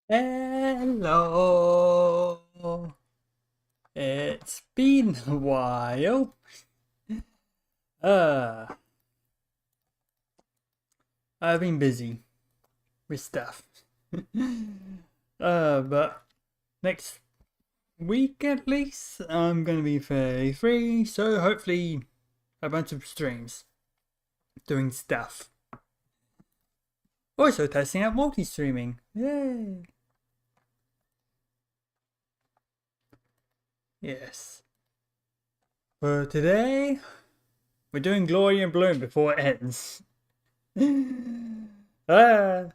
Hello. It's been a while. Uh, I've been busy with stuff. But next week at least, I'm gonna be fairly free, so hopefully a bunch of streams doing stuff. Also testing out multi-streaming. Yay! Yes. For today, we're doing Glory and Bloom before it ends. Ah.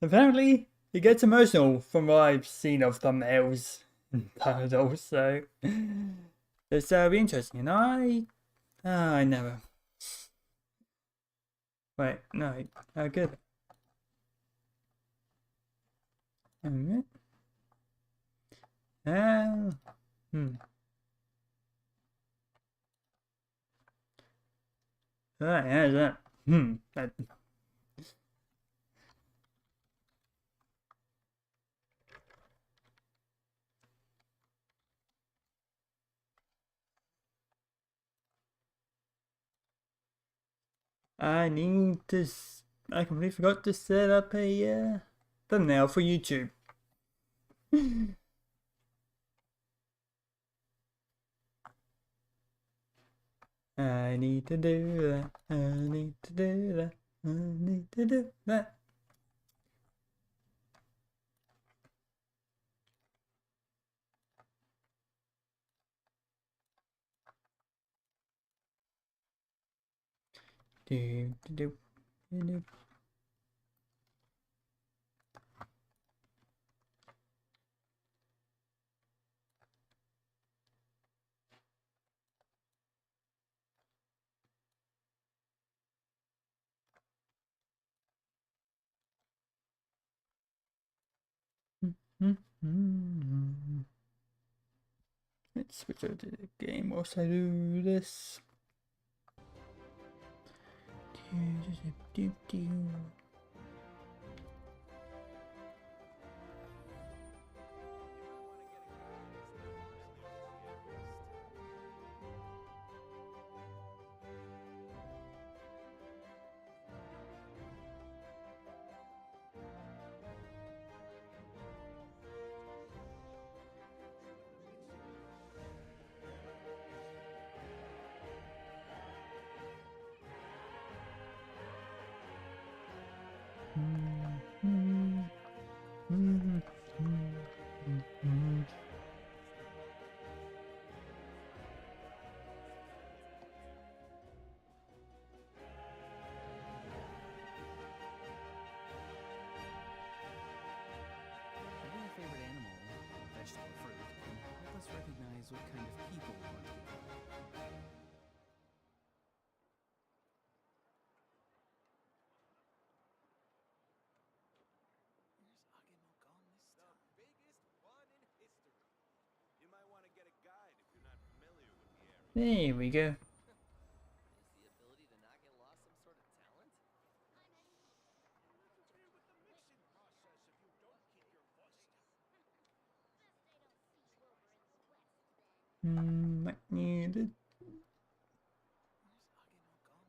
Apparently, it gets emotional from what I've seen of thumbnails and titles, so it's be interesting. And I never. Wait, no, good. Alright. Uh, hmm. Right, yeah, that. That. I need to. I completely forgot to set up a thumbnail for YouTube. I need to do that. I need to do that. I need to do that. Do do do do. Let's switch over to the game whilst I do this. Having a favorite animal, vegetable, or fruit can help us recognize what kind of people we want to become. Where's Agumon gone this time? The biggest one in history. You might want to get a guide if you're not familiar with the area. There we go. Is the ability to not get lost some sort of talent? You'll interfere with the mixing process if you don't keep your voice down. Might need it. Where's Agumon gone this time?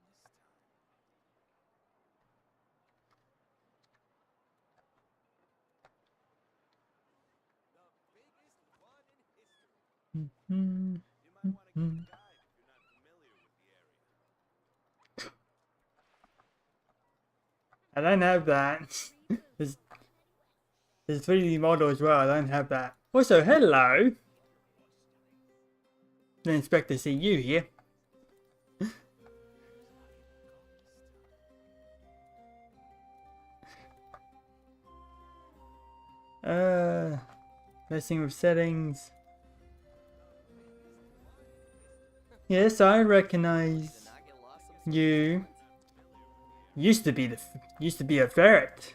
The biggest one in history. You might want to get a guide if you're not familiar with the area. I don't have that. There's 3D model as well. I don't have that. Also, hello. Didn't expect to see you here. Messing with settings. Yes, I recognize you. Used to be a ferret.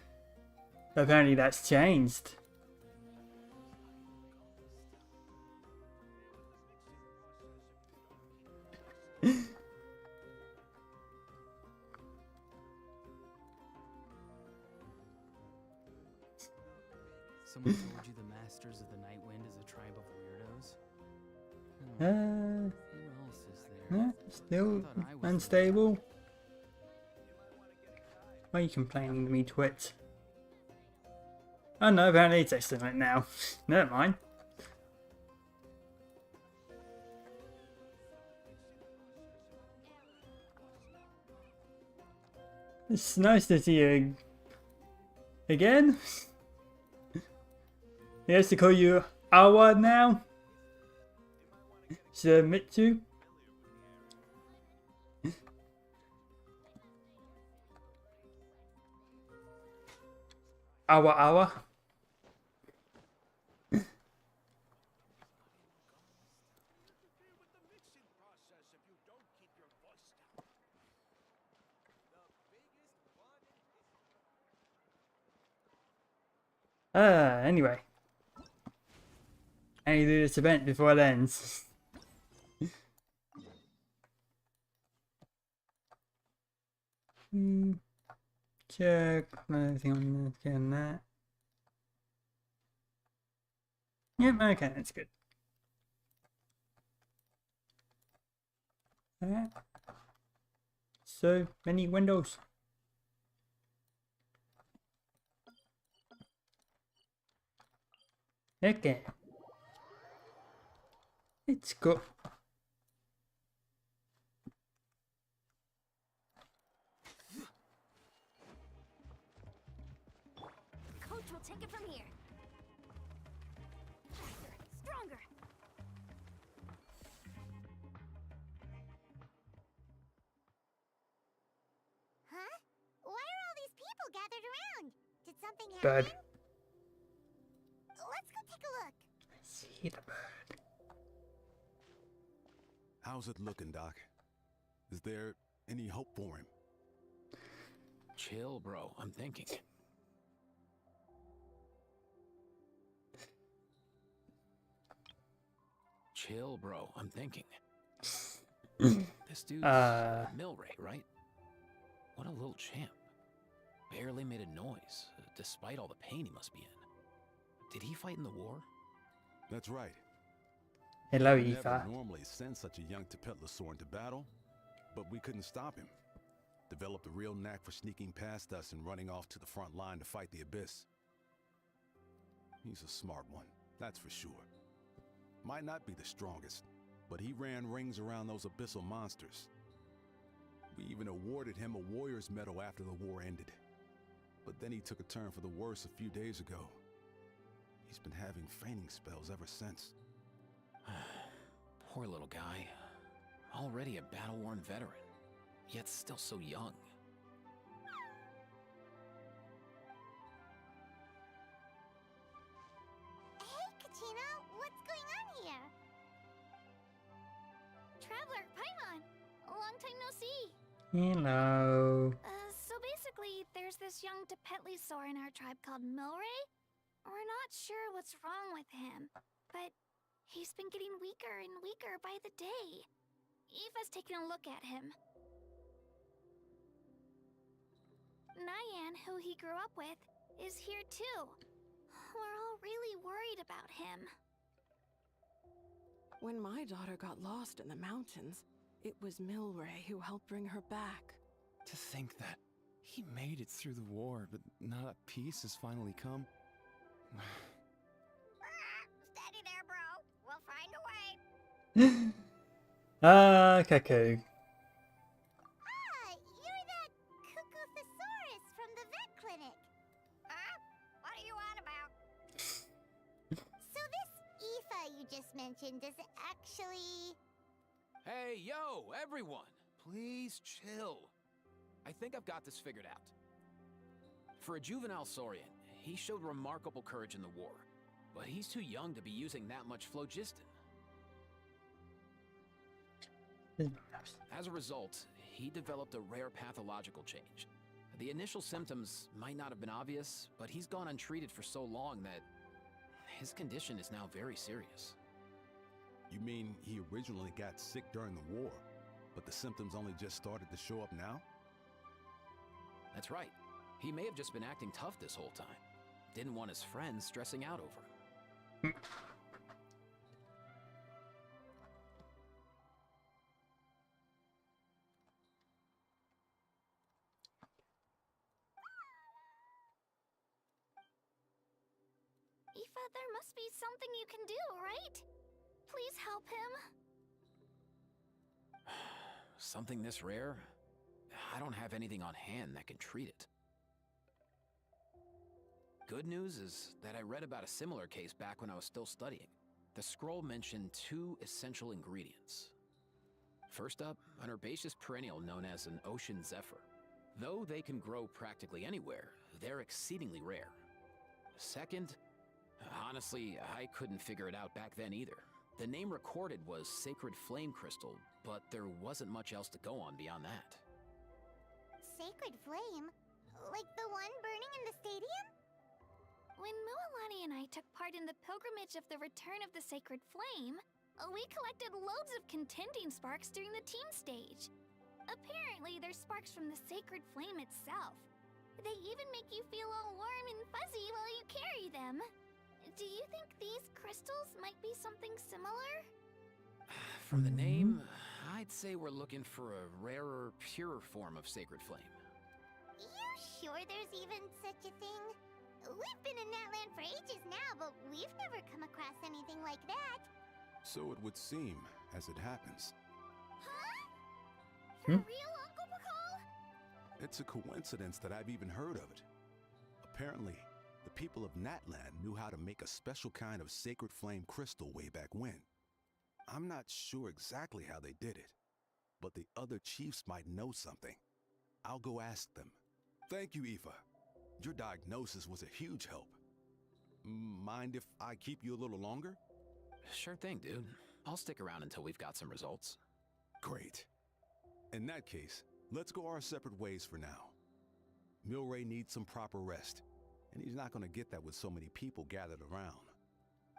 Apparently that's changed. So Someone told you the Masters of the Night Wind is a tribe of weirdos? Who else is there? Still I thought I was the unstable. Why are you complaining to me, Twit? Oh no, apparently it's excellent now. Never mind. It's nice to see you again. He has to call you Awa now. Should I admit to? Awa Awa. Anyway. I need to do this event before it ends. Check anything on this, getting that. Yep, okay, that's good. Alright. So many windows. Okay. Let's go. Coach will take it from here. Faster, stronger. Huh? Why are all these people gathered around? Did something happen? Bird. Let's go take a look. I see the bird. How's it looking, Doc? Is there any hope for him? Chill, bro. I'm thinking. Chill, bro. I'm thinking. This dude's Milray, right? What a little champ. Barely made a noise, despite all the pain he must be in. Did he fight in the war? That's right. Hello, We Eva. never normally send such a young Tepetlasaur into battle, but we couldn't stop him. Developed a real knack for sneaking past us and running off to the front line to fight the Abyss. He's a smart one, that's for sure. Might not be the strongest, but he ran rings around those abyssal monsters. We even awarded him a Warrior's Medal after the war ended. But then he took a turn for the worse a few days ago. He's been having fainting spells ever since. Poor little guy. Already a battle-worn veteran, yet still so young. Hey, Katina, what's going on here? Traveler, Paimon, long time no see. Hello. So basically, there's this young Tepetlasaur in our tribe called Milray. We're not sure what's wrong with him, but he's been getting weaker and weaker by the day. Eva's taking a look at him. Nyan, who he grew up with, is here too. We're all really worried about him. When my daughter got lost in the mountains, it was Milray who helped bring her back. To think that he made it through the war, but now that peace has finally come. Steady there, bro. We'll find a way. Cuckoo. Ah, you're that Cuckoo-thesaurus from the vet clinic. Huh? What are you on about? So this Aoife you just mentioned, does it actually... Hey, yo, everyone! Please chill. I think I've got this figured out. For a juvenile Saurian, he showed remarkable courage in the war, but he's too young to be using that much phlogiston. As a result, he developed a rare pathological change. The initial symptoms might not have been obvious, but he's gone untreated for so long that his condition is now very serious. You mean he originally got sick during the war, but the symptoms only just started to show up now? That's right. He may have just been acting tough this whole time. Didn't want his friends stressing out over. Aoife, there must be something you can do, right? Please help him. Something this rare? I don't have anything on hand that can treat it. Good news is that I read about a similar case back when I was still studying. The scroll mentioned 2 essential ingredients. First up, an herbaceous perennial known as an ocean zephyr. Though they can grow practically anywhere, they're exceedingly rare. Second, honestly, I couldn't figure it out back then either. The name recorded was Sacred Flame Crystal, but there wasn't much else to go on beyond that. Sacred flame? Like the one burning in the stadium? When Mualani and I took part in the pilgrimage of the Return of the Sacred Flame, we collected loads of contending sparks during the team stage. Apparently, they're sparks from the sacred flame itself. They even make you feel all warm and fuzzy while you carry them. Do you think these crystals might be something similar? From the name, I'd say we're looking for a rarer, purer form of sacred flame. You sure there's even such a thing? We've been in that land for ages now, but we've never come across anything like that. So it would seem, as it happens. Huh? For real, Uncle Bacall? It's a coincidence that I've even heard of it. Apparently, the people of Natland knew how to make a special kind of sacred flame crystal way back when. I'm not sure exactly how they did it, but the other chiefs might know something. I'll go ask them. Thank you, Aoife. Your diagnosis was a huge help. Mind if I keep you a little longer? Sure thing, dude. I'll stick around until we've got some results. Great. In that case, let's go our separate ways for now. Milray needs some proper rest, and he's not going to get that with so many people gathered around.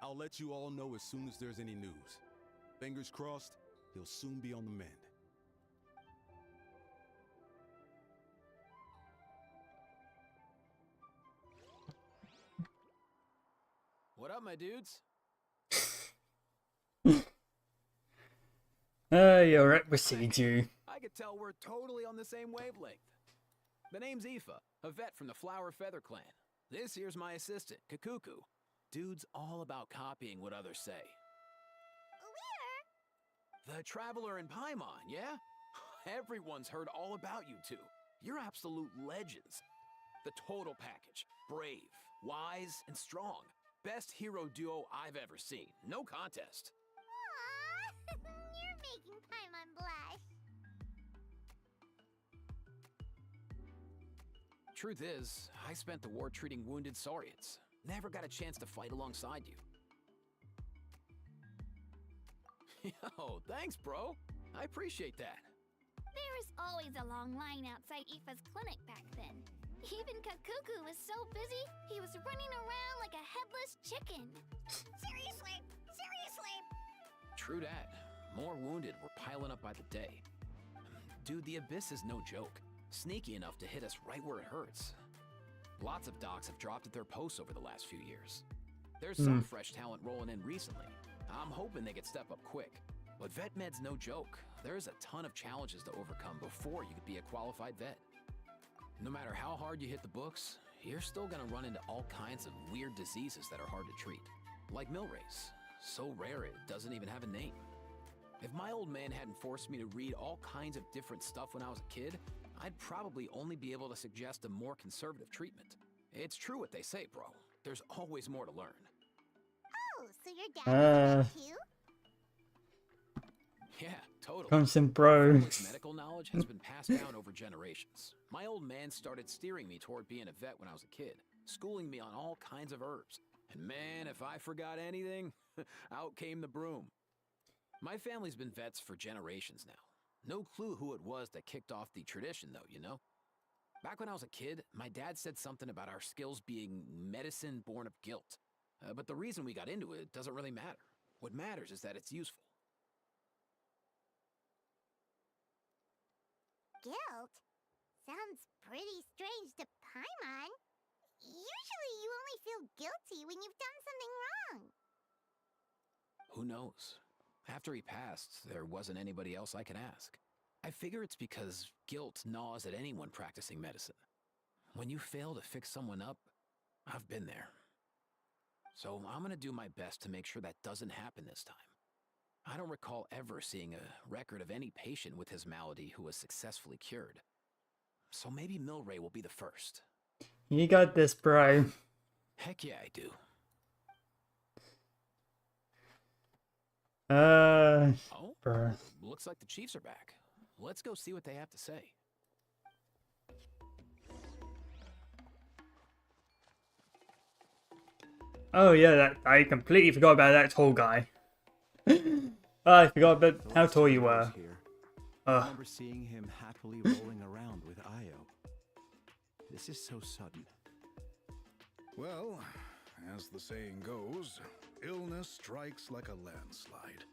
I'll let you all know as soon as there's any news. Fingers crossed, he'll soon be on the mend. What up, my dudes? Your rep precedes you. I could tell we're totally on the same wavelength. The name's Aoife, a vet from the Flower Feather clan. This here's my assistant, Kakuku. Dude's all about copying what others say. The Traveler in Paimon, yeah? Everyone's heard all about you two. You're absolute legends. The total package. Brave, wise, and strong. Best hero duo I've ever seen. No contest. Aww, you're making Paimon blush. Truth is, I spent the war treating wounded Saurians. Never got a chance to fight alongside you. Yo, thanks, bro. I appreciate that. There was always a long line outside Aoife's clinic back then. Even Kakuku was so busy, he was running around like a headless chicken. Seriously? Seriously? True that. More wounded were piling up by the day. Dude, the Abyss is no joke. Sneaky enough to hit us right where it hurts. Lots of docs have dropped at their posts over the last few years. There's some fresh talent rolling in recently. I'm hoping they could step up quick. But vet med's no joke. There's a ton of challenges to overcome before you could be a qualified vet. No matter how hard you hit the books, you're still gonna run into all kinds of weird diseases that are hard to treat. Like Milray's. So rare it doesn't even have a name. If my old man hadn't forced me to read all kinds of different stuff when I was a kid, I'd probably only be able to suggest a more conservative treatment. It's true what they say, bro. There's always more to learn. Oh, so your dad was a vet too? Yeah, totally. Constant bro. Family's medical knowledge has been passed down over generations. My old man started steering me toward being a vet when I was a kid, schooling me on all kinds of herbs. And man, if I forgot anything, out came the broom. My family's been vets for generations now. No clue who it was that kicked off the tradition, though, you know? Back when I was a kid, my dad said something about our skills being medicine born of guilt. But the reason we got into it doesn't really matter. What matters is that it's useful. Guilt? Sounds pretty strange to Paimon. Usually Usually you only feel guilty when you've done something wrong. Who knows? After he passed, there wasn't anybody else I could ask. I figure it's because guilt gnaws at anyone practicing medicine. When you fail to fix someone up, I've been there. So I'm gonna do my best to make sure that doesn't happen this time. I don't recall ever seeing a record of any patient with his malady who was successfully cured. So maybe Milray will be the first. You got this, bro. Heck yeah, I do. Oh, Bro. looks like the Chiefs are back. Let's go see what they have to say. Oh yeah, that I completely forgot about that tall guy. I forgot about The how last tall time you I was were. here, I remember seeing him happily rolling around with Io. This is so sudden. Well, as the saying goes, illness strikes like a landslide.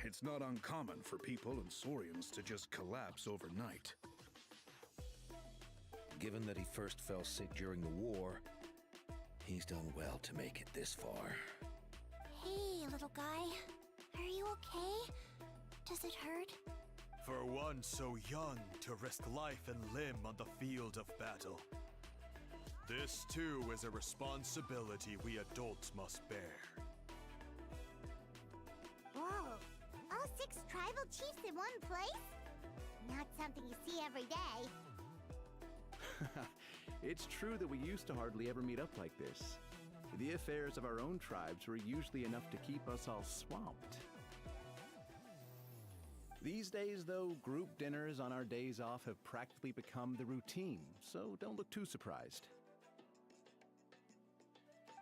It's not uncommon for people and Saurians to just collapse overnight. Given that he first fell sick during the war, he's done well to make it this far. Hey, little guy. Are you okay? Does it hurt? For one so young to risk life and limb on the field of battle. This too is a responsibility we adults must bear. Whoa. All 6 tribal chiefs in one place? Not something you see every day. It's true that we used to hardly ever meet up like this. The affairs of our own tribes were usually enough to keep us all swamped. These days, though, group dinners on our days off have practically become the routine, so don't look too surprised.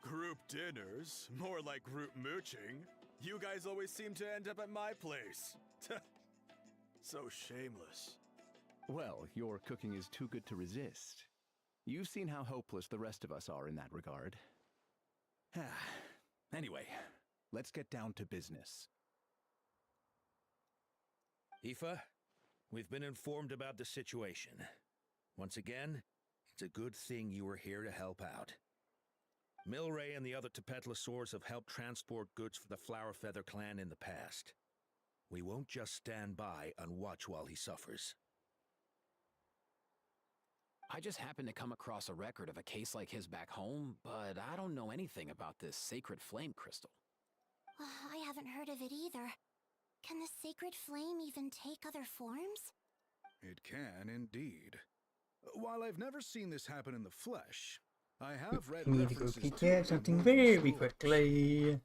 Group dinners? More like group mooching. You guys always seem to end up at my place. So shameless. Well, your cooking is too good to resist. You've seen how hopeless the rest of us are in that regard. Anyway, let's get down to business. Aoife, we've been informed about the situation. Once again, it's a good thing you were here to help out. Milray and the other Tepetlosaurs have helped transport goods for the Flowerfeather clan in the past. We won't just stand by and watch while he suffers. I just happened to come across a record of a case like his back home, but I don't know anything about this sacred flame crystal. I haven't heard of it either. Can the sacred flame even take other forms? It can indeed. While I've never seen this happen in the flesh, I have read We need to go references to prepare it in something Northern very stories. quickly.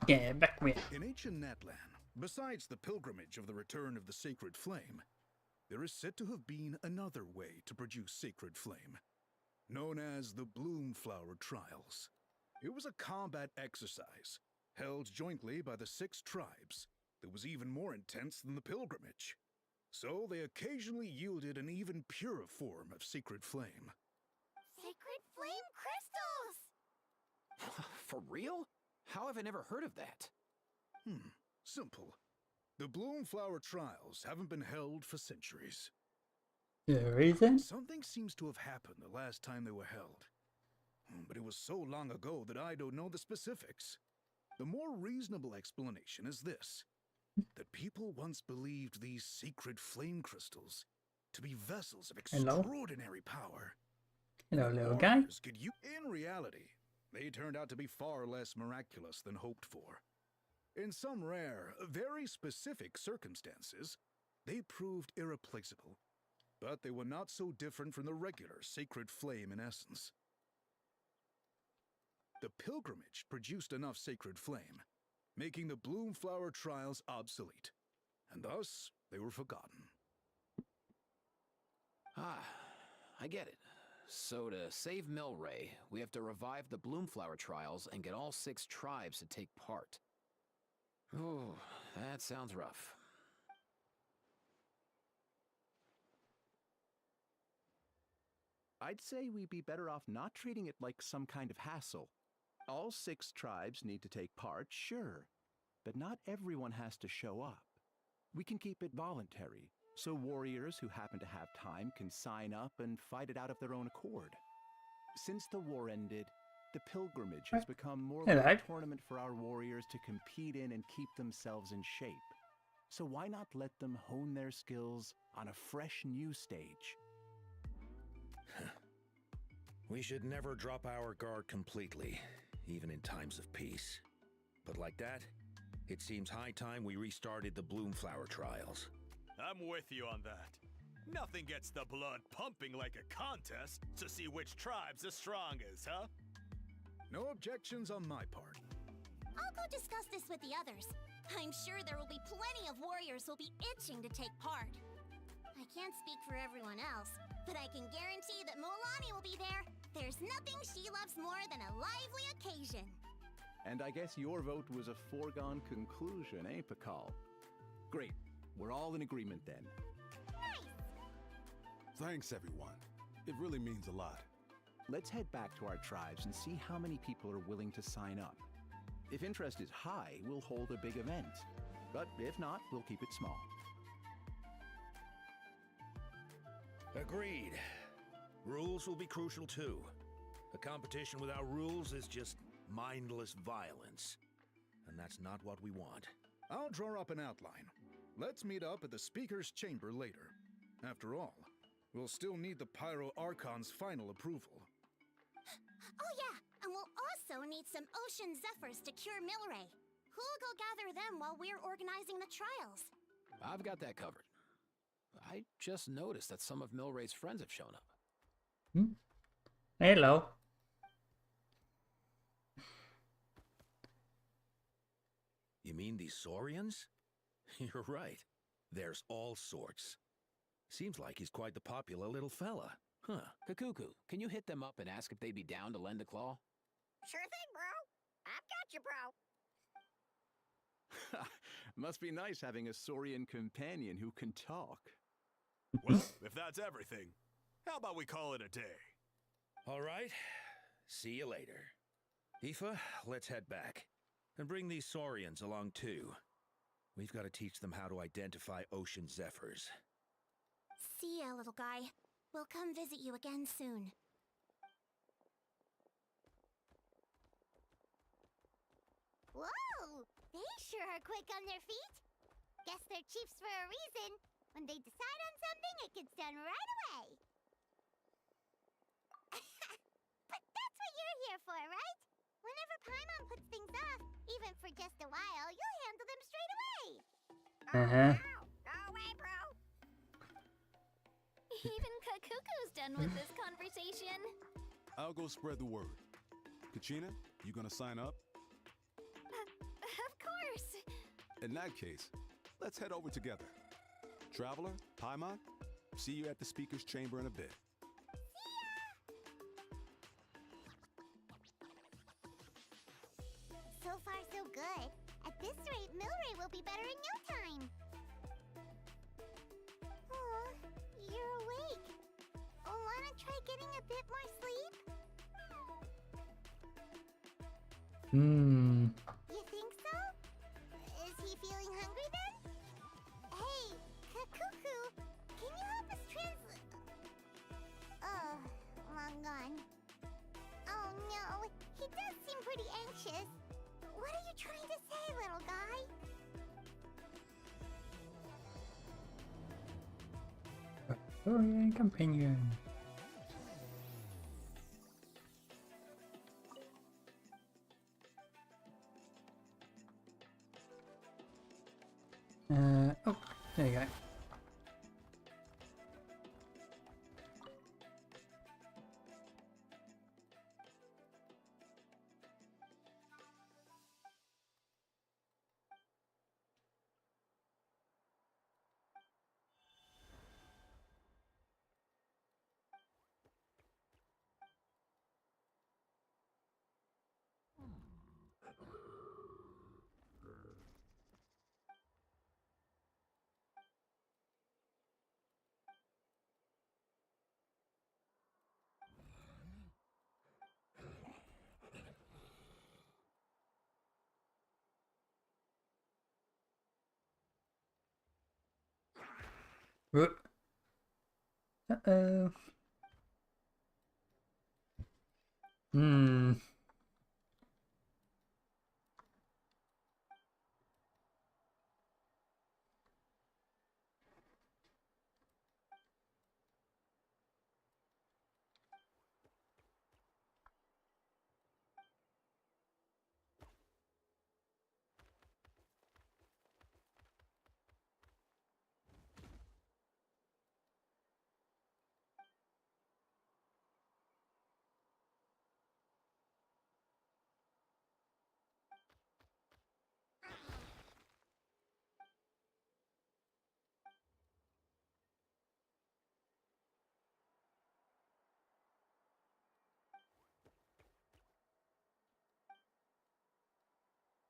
Yeah, back with. In ancient Natlan, besides the pilgrimage of the return of the sacred flame, there is said to have been another way to produce sacred flame, known as the Bloomflower Trials. It was a combat exercise held jointly by the 6 tribes that was even more intense than the pilgrimage. So they occasionally yielded an even purer form of sacred flame. Sacred flame crystals! For real? How have I never heard of that? Simple. The Bloomflower Trials haven't been held for centuries. The reason? Something seems to have happened the last time they were held. But it was so long ago that I don't know the specifics. The more reasonable explanation is this: that people once believed these sacred flame crystals to be vessels of Hello? extraordinary power. Hello, little guy. Warriors could In reality, they turned out to be far less miraculous than hoped for. In some rare, very specific circumstances, they proved irreplaceable. But they were not so different from the regular sacred flame in essence. The pilgrimage produced enough sacred flame making the Bloomflower trials obsolete. And thus, they were forgotten. Ah, I get it. So to save Milray, we have to revive the Bloomflower trials and get all 6 tribes to take part. Ooh, that sounds rough. I'd say we'd be better off not treating it like some kind of hassle. All 6 tribes need to take part, sure, but not everyone has to show up. We can keep it voluntary, so warriors who happen to have time can sign up and fight it out of their own accord. Since the war ended, the pilgrimage has become more like a tournament for our warriors to compete in and keep themselves in shape. So why not let them hone their skills on a fresh new stage? We should never drop our guard completely, even in times of peace. But like that, it seems high time we restarted the Bloomflower trials. I'm with you on that. Nothing gets the blood pumping like a contest to see which tribe's the strongest, huh? No objections on my part. I'll go discuss this with the others. I'm sure there will be plenty of warriors who'll be itching to take part. I can't speak for everyone else, but I can guarantee that Molani will be there. There's nothing she loves more than a lively occasion. And I guess your vote was a foregone conclusion, eh, Pakal? Great. We're all in agreement then. Nice! Thanks, everyone. It really means a lot. Let's head back to our tribes and see how many people are willing to sign up. If interest is high, we'll hold a big event. But if not, we'll keep it small. Agreed. Rules will be crucial too. A competition without rules is just mindless violence. And that's not what we want. I'll draw up an outline. Let's meet up at the Speaker's Chamber later. After all, we'll still need the Pyro Archon's final approval. Oh yeah, and we'll also need some Ocean Zephyrs to cure Milray. Who'll go gather them while we're organizing the trials? I've got that covered. I just noticed that some of Milray's friends have shown up. Hello. You mean these Saurians? You're right. There's all sorts. Seems like he's quite the popular little fella. Huh. Kakuku, can you hit them up and ask if they'd be down to lend a claw? Sure thing, bro. I've got you, bro. Must be nice having a Saurian companion who can talk. Well, if that's everything, how about we call it a day? All right. See you later. Aoife, let's head back. And bring these Saurians along too. We've got to teach them how to identify Ocean Zephyrs. See ya, little guy. We'll come visit you again soon. Whoa! They sure are quick on their feet. Guess they're chiefs for a reason. When they decide on something, it gets done right away. But that's what you're here for, right? Whenever Paimon puts things off, even for just a while, you'll handle them straight away. Go away, bro. Even Kakuku's done with this conversation. I'll go spread the word. Kachina, you gonna sign up? Of course. In that case, let's head over together. Traveler, Paimon, see you at the Speaker's Chamber in a bit. So far, so good. At this rate, Milray will be better in no time. Aw, you're awake. Wanna try getting a bit more sleep? You think so? Is he feeling hungry then? Hey, Kakuku, can you help us translate? Oh, long gone. Oh no, he does seem pretty anxious. What are you trying to say, little guy? Saurian companion. Oh, there you go. Whoop. Uh-oh. Hmm.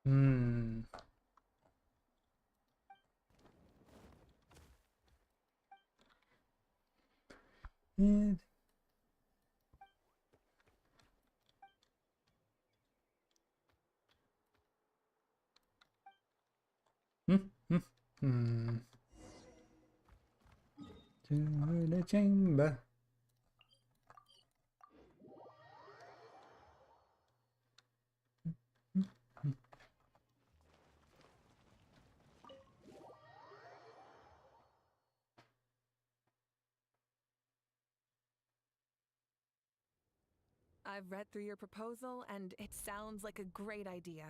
Hmm. Yeah. Hmm. To the chamber. I've read through your proposal, and it sounds like a great idea.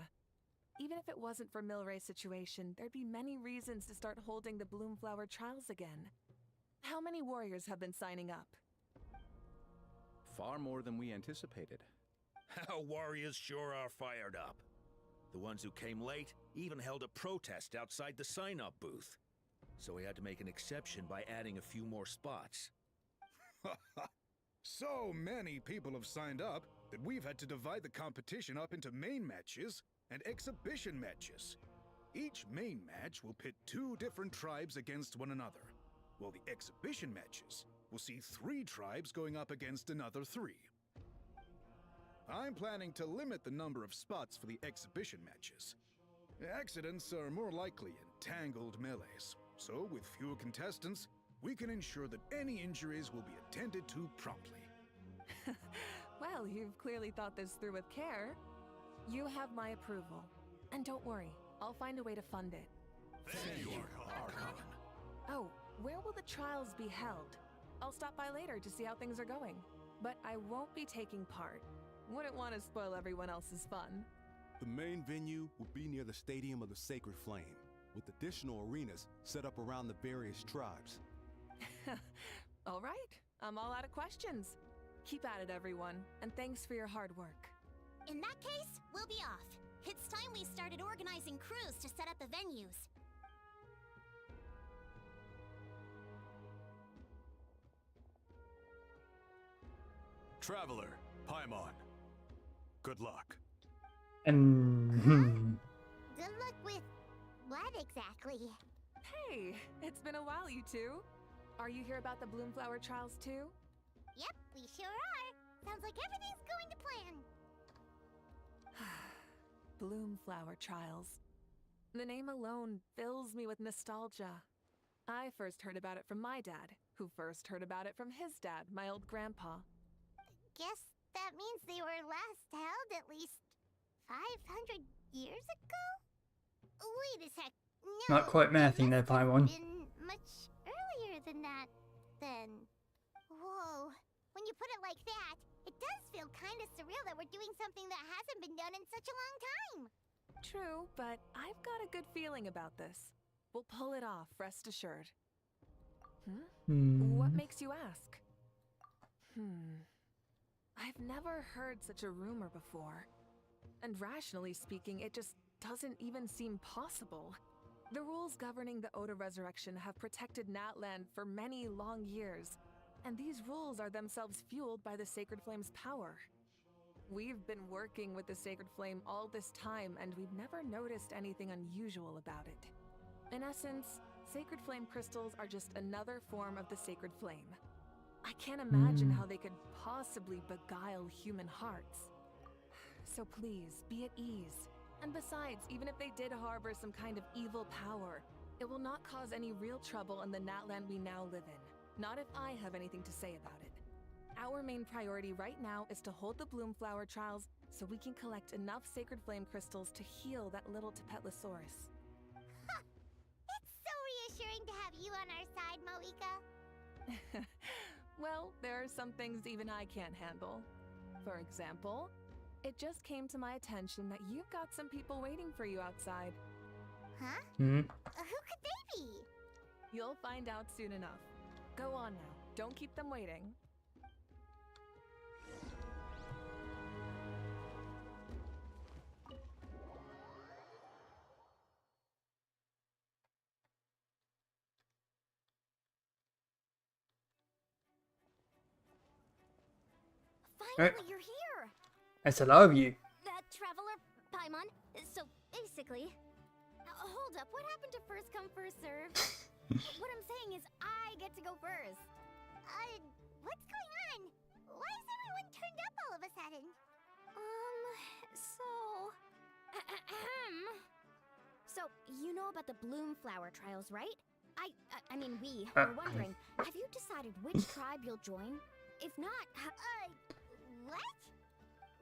Even if it wasn't for Milray's situation, there'd be many reasons to start holding the Bloomflower Trials again. How many warriors have been signing up? Far more than we anticipated. Our warriors sure are fired up. The ones who came late even held a protest outside the sign-up booth. So we had to make an exception by adding a few more spots. So many people have signed up that we've had to divide the competition up into main matches and exhibition matches. Each main match will pit 2 different tribes against one another, while the exhibition matches will see 3 tribes going up against another 3. I'm planning to limit the number of spots for the exhibition matches. Accidents are more likely in tangled melees, so with fewer contestants, we can ensure that any injuries will be attended to promptly. Well, you've clearly thought this through with care. You have my approval. And don't worry, I'll find a way to fund it. Thank you, Archon. Oh, where will the trials be held? I'll stop by later to see how things are going. But I won't be taking part. Wouldn't want to spoil everyone else's fun. The main venue will be near the Stadium of the Sacred Flame, with additional arenas set up around the various tribes. All right, I'm all out of questions. Keep at it, everyone, and thanks for your hard work. In that case, we'll be off. It's time we started organizing crews to set up the venues. Traveler, Paimon. Good luck. And Good luck with what exactly? Hey, it's been a while, you two. Are you here about the Bloomflower Trials too? Yep, we sure are. Sounds like everything's going to plan. Bloomflower Trials. The name alone fills me with nostalgia. I first heard about it from my dad, who first heard about it from his dad, my old grandpa. Guess that means they were last held at least 500 years ago? Wait a sec. No, not quite mathing it there, must have Paimon. been much earlier than that, then. Whoa. When you put it like that, it does feel kind of surreal that we're doing something that hasn't been done in such a long time. True, but I've got a good feeling about this. We'll pull it off, rest assured. What makes you ask? I've never heard such a rumor before. And rationally speaking, it just doesn't even seem possible. The rules governing the Oda resurrection have protected Natland for many long years, and these rules are themselves fueled by the Sacred Flame's power. We've been working with the Sacred Flame all this time, and we've never noticed anything unusual about it. In essence, Sacred Flame crystals are just another form of the Sacred Flame. I can't imagine how they could possibly beguile human hearts. So please, be at ease. And besides, even if they did harbor some kind of evil power, It will not cause any real trouble in the Natland we now live in. Not if I have anything to say about it. Our main priority right now is to hold the Bloomflower trials so we can collect enough Sacred Flame crystals to heal that little Tepetlosaurus. It's so reassuring to have you on our side, Moika. Well, there are some things even I can't handle. For example, it just came to my attention that you've got some people waiting for you outside. Huh? Hmm. Who could they be? You'll find out soon enough. Go on now. Don't keep them waiting. Finally, you're here! I said I love you. That traveler, Paimon. So, basically... hold up, what happened to first come, first serve? What I'm saying is I get to go first. What's going on? Why is everyone turned up all of a sudden? So, you know about the Bloomflower trials, right? I mean, we were wondering, have you decided which tribe you'll join? If not, what?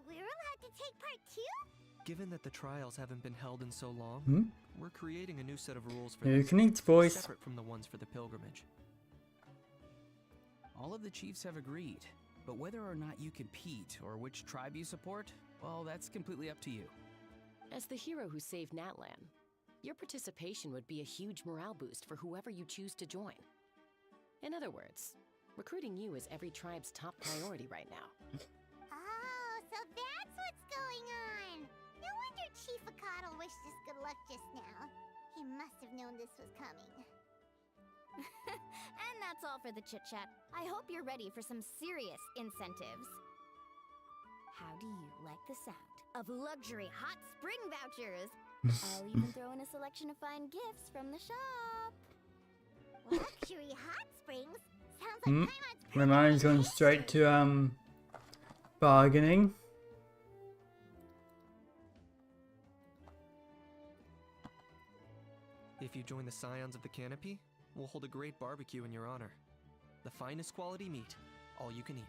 We're allowed to take part too? Given that the trials haven't been held in so long, Hmm? we're creating a new set of rules for You them, can eat voice. separate from the ones for the pilgrimage. All of the chiefs have agreed, but whether or not you compete or which tribe you support, well, that's completely up to you. As the hero who saved Natlan, your participation would be a huge morale boost for whoever you choose to join. In other words, recruiting you is every tribe's top priority right now. Oh, so that's what's going on! No wonder Chief Akatl wished us good luck just now. He must have known this was coming. And that's all for the chit-chat. I hope you're ready for some serious incentives. How do you like the sound of luxury hot spring vouchers? I'll even throw in a selection of fine gifts from the shop. Luxury hot springs? Sounds like Paimon's My mind's going straight to bargaining. If you join the Scions of the Canopy, we'll hold a great barbecue in your honor. The finest quality meat, all you can eat.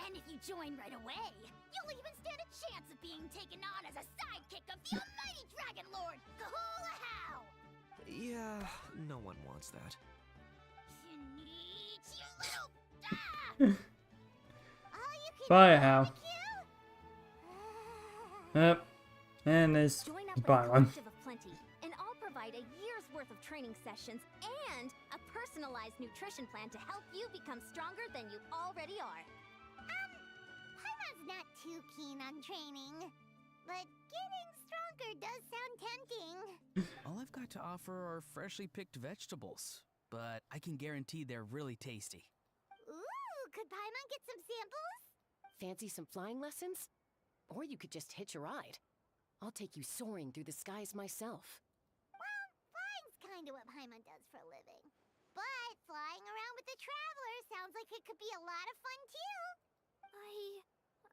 And if you join right away, you'll even stand a chance of being taken on as a sidekick of the almighty Dragon Lord, Kahula-How! Yeah, no one wants that. You little... All you can Bye, How. barbecue? Yep. And there's Join up the with bye a one. collective of plenty, and I'll provide a year's worth of training sessions and a personalized nutrition plan to help you become stronger than you already are. Paimon's not too keen on training, but getting stronger does sound tempting. All I've got to offer are freshly picked vegetables, but I can guarantee they're really tasty. Ooh, could Paimon get some samples? Fancy some flying lessons? Or you could just hitch a ride. I'll take you soaring through the skies myself. Well, flying's kind of what Paimon does for a living. But flying around with the Traveler sounds like it could be a lot of fun too.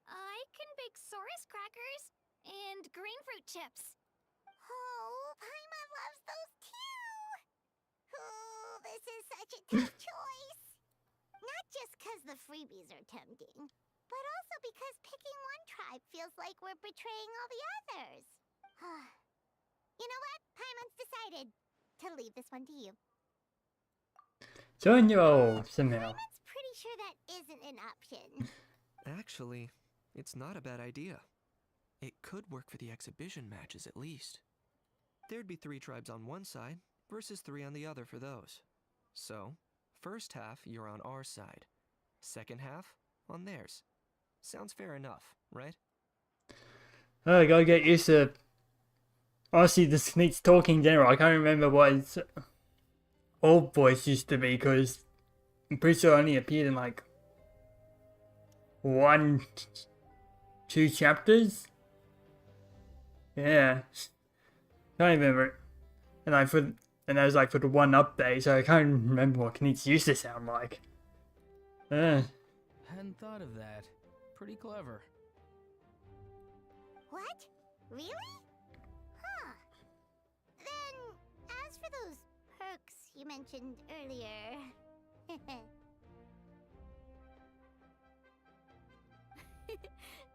I can bake Saurus crackers and green fruit chips. Oh, Paimon loves those too. Oh, this is such a tough choice. Not just because the freebies are tempting, but also because picking one tribe feels like we're betraying all the others. You know what? Paimon's decided to leave this one to you. Join your old somehow. Paimon's pretty sure that isn't an option. Actually, it's not a bad idea. It could work for the exhibition matches at least. There'd be 3 tribes on one side versus 3 on the other for those. So, first half you're on our side, second half on theirs. Sounds fair enough, right? Oh, I gotta get used to. Honestly, this needs talking in general. I can't remember what its old voice used to be because I'm pretty sure it only appeared in like 1, 2 chapters. Yeah, can't even remember. And that was like for the one update, so I can't remember what Knights used to sound like. Hadn't thought of that. Pretty clever. What? Really? Huh. Then, as for those you mentioned earlier.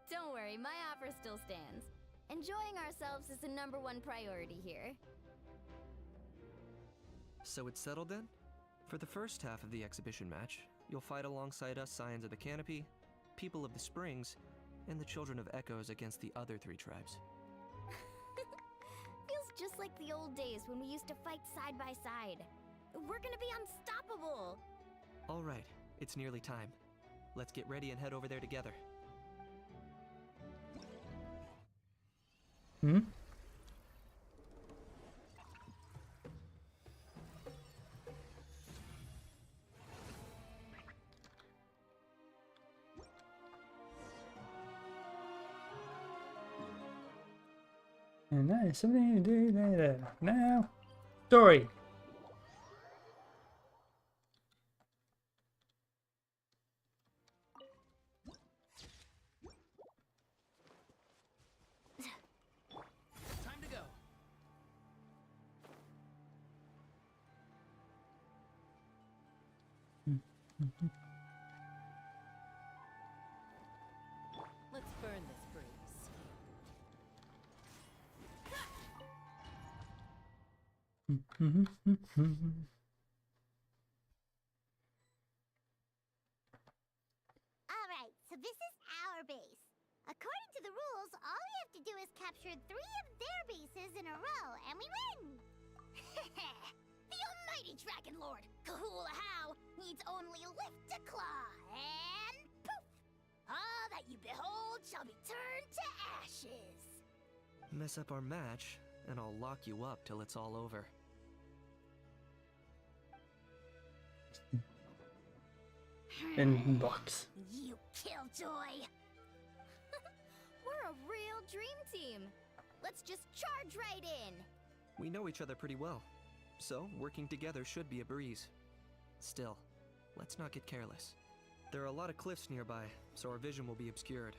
Don't worry, my offer still stands. Enjoying ourselves is the #1 priority here. So it's settled then? For the first half of the exhibition match, you'll fight alongside us Scions of the Canopy, People of the Springs, and the Children of Echoes against the other 3 tribes. Feels just like the old days when we used to fight side by side. We're gonna be unstoppable! Alright, it's nearly time. Let's get ready and head over there together. Hmm? And that is something to do later. Now, story. Time to go. Let's burn this breeze. Alright, so this is our base. According to the rules, all we have to do is capture 3 of their bases in a row, and we win! The almighty Dragon Lord, Kahula-How, needs only lift a claw, and poof! All that you behold shall be turned to ashes! Mess up our match, and I'll lock you up till it's all over. Inbox. You killjoy! We're a real dream team! Let's just charge right in! We know each other pretty well, so working together should be a breeze. Still, let's not get careless. There are a lot of cliffs nearby, so our vision will be obscured.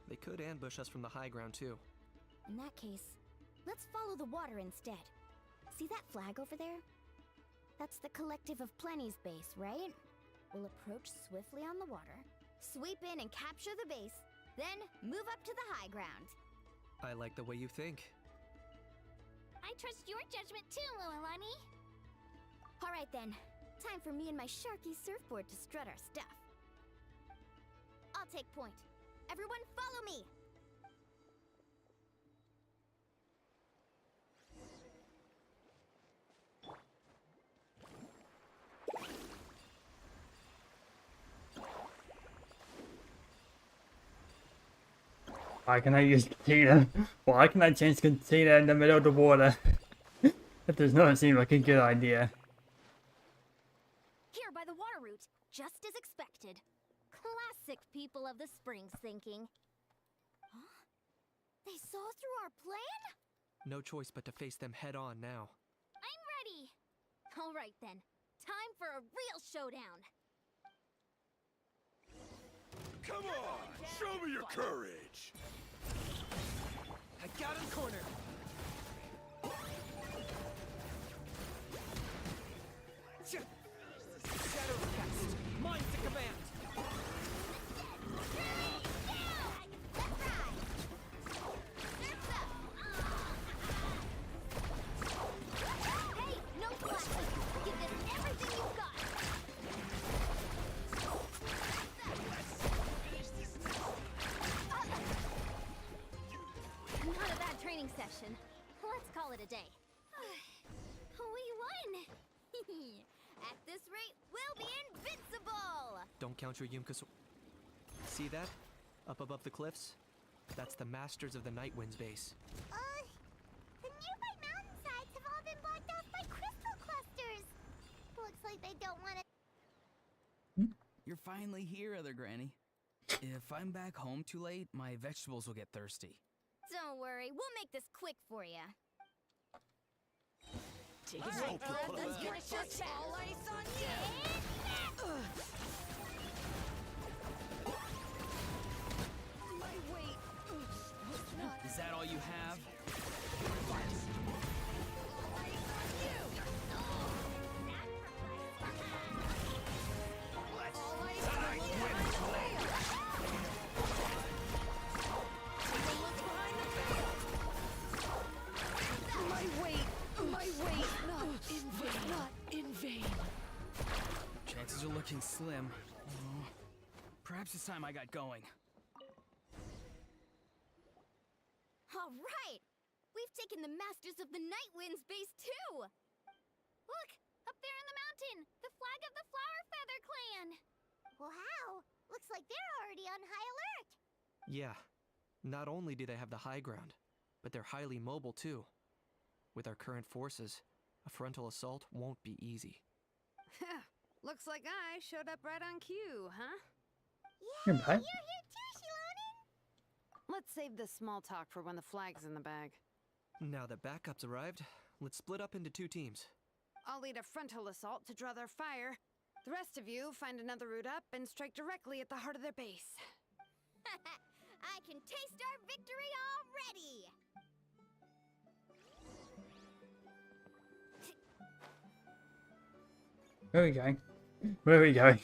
They could ambush us from the high ground too. In that case, let's follow the water instead. See that flag over there? That's the Collective of Plenty's base, right? We'll approach swiftly on the water, sweep in and capture the base, then move up to the high ground. I like the way you think. I trust your judgment too, Lilani. Alright then, time for me and my Sharky surfboard to strut our stuff. I'll take point. Everyone follow me! Why can I use container? Why can I change container in the middle of the water? That does not seem like a good idea. Here by the water route, just as expected. Classic People of the Springs thinking. Huh? They saw through our plan? No choice but to face them head on now. I'm ready! Alright then, time for a real showdown! Come on! Show me your courage! I got him cornered. Shadow cast. Mine to command. Hey, no flashing! Give this everything you've got! Not a bad training session. Let's call it a day. We won! At this rate, we'll be invincible! Don't count your Yumka. See that? Up above the cliffs? That's the Masters of the Night Wind's base. The nearby mountainsides have all been blocked off by crystal clusters! Looks like they don't want to. You're finally here, Other Granny. If I'm back home too late, my vegetables will get thirsty. Don't worry, we'll make this quick for you. Take it right, let's get it just all ice on you! My weight. Is that all you have? That's looking slim. Oh, perhaps it's time I got going. All right! We've taken the Masters of the Night Wind's base too! Look! Up there in the mountain! The flag of the Flower Feather Clan! Wow! Looks like they're already on high alert! Yeah. Not only do they have the high ground, but they're highly mobile too. With our current forces, a frontal assault won't be easy. Looks like I showed up right on cue, huh? Yeah, Okay. you're here too, Shilonen! Let's save this small talk for when the flag's in the bag. Now that backup's arrived, let's split up into 2 teams. I'll lead a frontal assault to draw their fire. The rest of you find another route up and strike directly at the heart of their base. I can taste our victory already! Where are we going? Where are we going?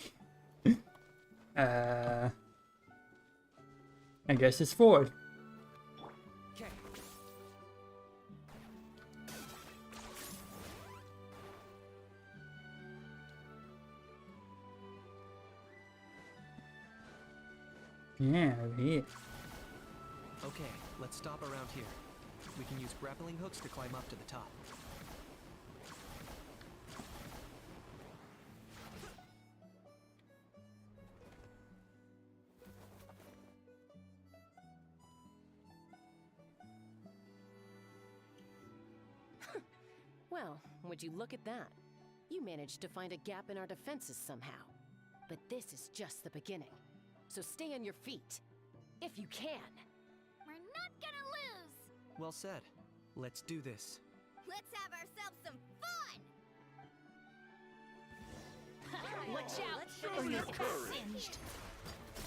I guess it's forward. Okay. Yeah, over here. Okay, let's stop around here. We can use grappling hooks to climb up to the top. Well, would you look at that? You managed to find a gap in our defenses somehow. But this is just the beginning. So stay on your feet. If you can. We're not gonna lose! Well said. Let's do this. Let's have ourselves some fun! Watch out! Or you'll get singed.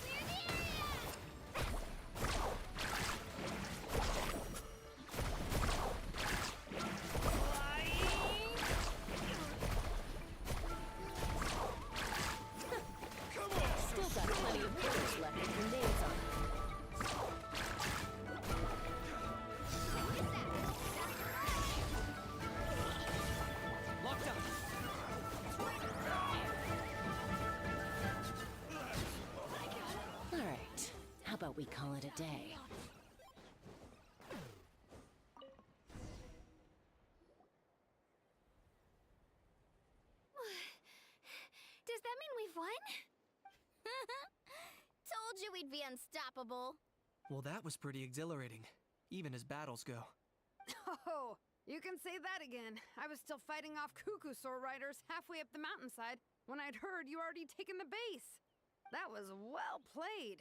Clear the area! Still got plenty of bullets left with grenades on them. Locked up. All right. How about we call it a day? Does that mean we've won? Told you we'd be unstoppable. Well, that was pretty exhilarating, even as battles go. Oh, you can say that again. I was still fighting off Cuckoosaur riders halfway up the mountainside when I'd heard you already taken the base. That was well played.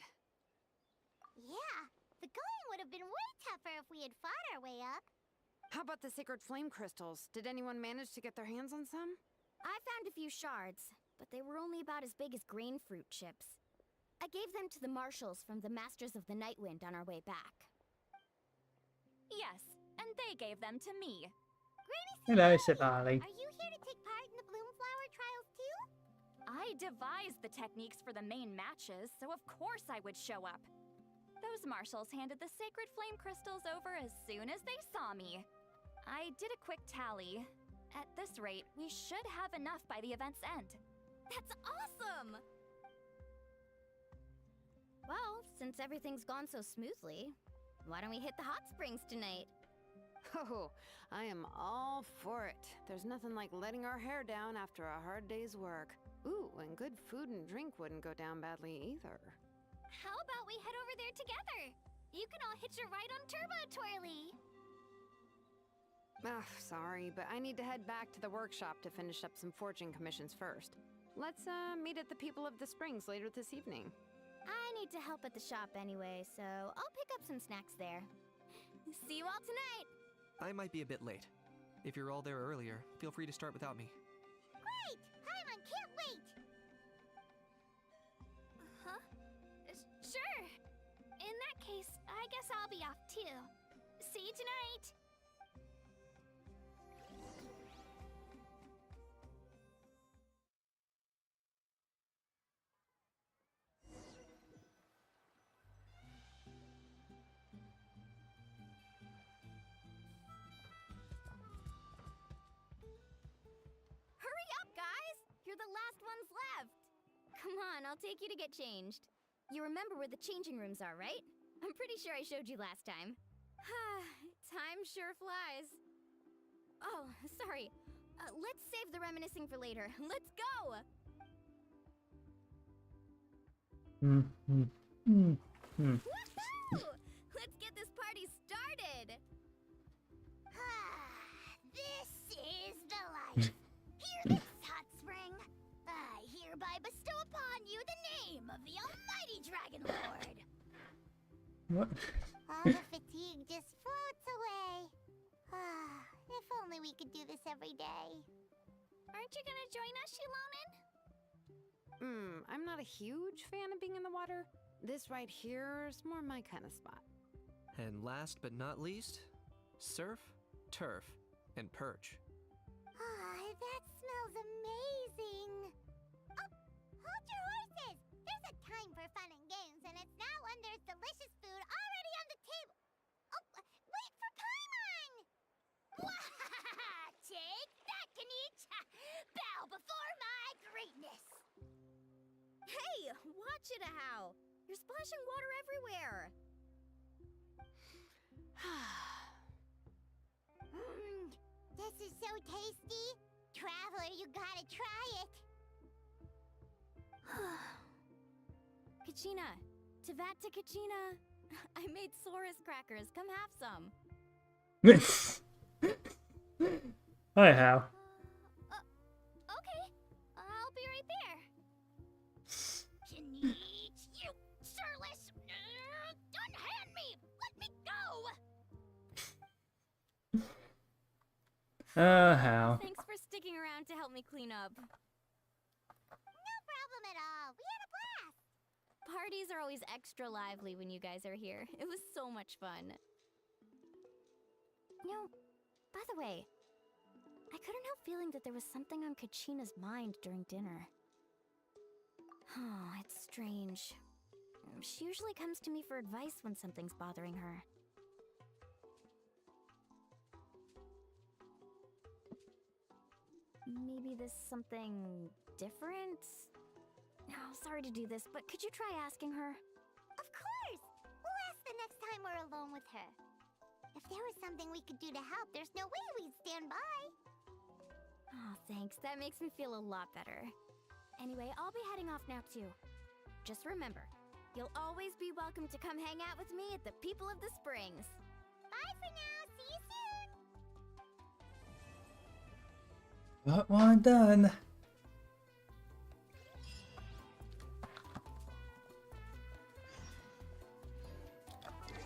Yeah, the going would have been way tougher if we had fought our way up. How about the sacred flame crystals? Did anyone manage to get their hands on some? I found a few shards, but they were only about as big as grain fruit chips. I gave them to the marshals from the Masters of the Night Wind on our way back. Yes, and they gave them to me. Granny Hello, Savali, Savali. are you here to take part in the Bloomflower trials too? I devised the techniques for the main matches, so of course I would show up. Those marshals handed the sacred flame crystals over as soon as they saw me. I did a quick tally. At this rate, we should have enough by the event's end. That's awesome! Well, since everything's gone so smoothly, why don't we hit the hot springs tonight? Oh, I am all for it. There's nothing like letting our hair down after a hard day's work. Ooh, and good food and drink wouldn't go down badly either. How about we head over there together? You can all hitch a ride on Turbo Twirly! Ugh, sorry, but I need to head back to the workshop to finish up some forging commissions first. Let's, meet at the People of the Springs later this evening. I need to help at the shop anyway, so I'll pick up some snacks there. See you all tonight! I might be a bit late. If you're all there earlier, feel free to start without me. Great! Paimon can't wait! Huh? Sure. In that case, I guess I'll be off too. See you tonight! Hurry up, guys! You're the last ones left! Come on, I'll take you to get changed. You remember where the changing rooms are, right? I'm pretty sure I showed you last time. Time sure flies. Oh, sorry. Let's save the reminiscing for later. Let's go! Woohoo! Let's get this party started! This is the life. Hear this, hot spring? I hereby bestow upon you the name of the almighty Dragon Lord. What? All the fatigue just floats away. If only we could do this every day. Aren't you gonna join us, Shilonen? I'm not a huge fan of being in the water. This right here is more my kind of spot. And last but not least, surf, turf, and perch. That smells amazing. Oh, hold your horses. There's a time for fun and games, and it's now when there's delicious food already on the table. Oh, wait for Paimon! Take that, Kanich! Bow before my greatness! Hey, watch it, How! You're splashing water everywhere! This is so tasty. Traveler, you gotta try it. Kachina! Tevat to Kachina! I made Saurus crackers. Come have some. Hi, How. Okay. I'll be right there. Kanich, you surless! Unhand me! Let me go! How. Thanks for sticking around to help me clean up. No problem at all. We had a blast. Parties are always extra lively when you guys are here. It was so much fun. You know, by the way, I couldn't help feeling that there was something on Kachina's mind during dinner. Oh, it's strange. She usually comes to me for advice when something's bothering her. Maybe this something different? Oh, sorry to do this, but could you try asking her? Of course! We'll ask the next time we're alone with her. If there was something we could do to help, there's no way we'd stand by. Oh, thanks. That makes me feel a lot better. Anyway, I'll be heading off now, too. Just remember, you'll always be welcome to come hang out with me at the People of the Springs. Bye for now. See you soon. Got one done.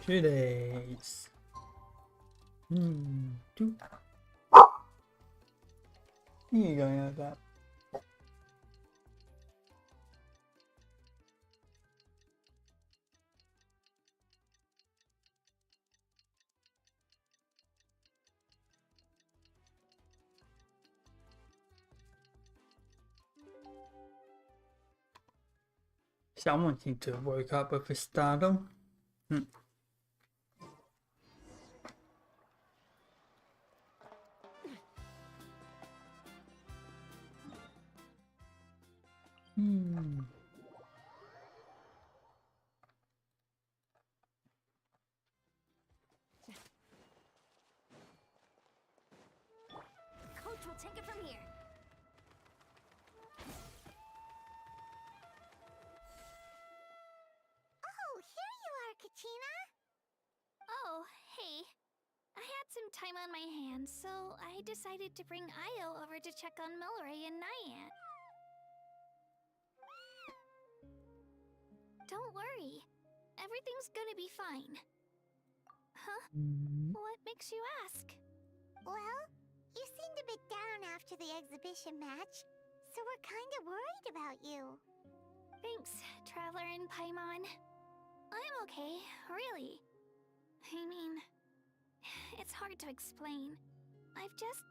2 days. 2. You ain't going like that. Someone seemed to have woke up with a stardom. Coach will take it from here. Oh, here you are, Kachina. Oh, hey. I had some time on my hands, so I decided to bring Io over to check on Milray and Nyant. Don't worry. Everything's gonna be fine. Huh? What makes you ask? Well, you seemed a bit down after the exhibition match, so we're kind of worried about you. Thanks, Traveler and Paimon. I'm okay, really. I mean, it's hard to explain. I've just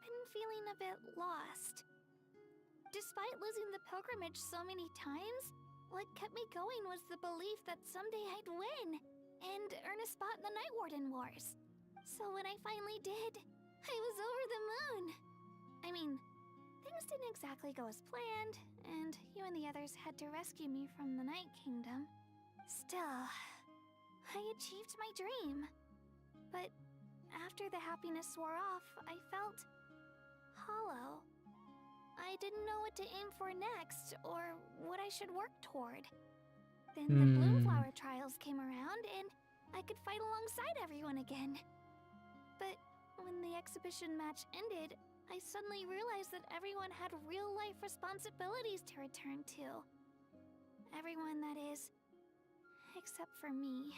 been feeling a bit lost. Despite losing the pilgrimage so many times, what kept me going was the belief that someday I'd win and earn a spot in the Night Warden Wars. So when I finally did, I was over the moon. I mean, things didn't didn't exactly go as planned, and you and the others had to rescue me from the Night Kingdom. Still, I achieved my dream. But after the happiness wore off, I felt hollow. I didn't know what to aim for next, or what I should work toward. Then the Bloomflower trials came around, and I could fight alongside everyone again. But when the exhibition match ended, I suddenly realized that everyone had real-life responsibilities to return to. Everyone, that is. Except for me.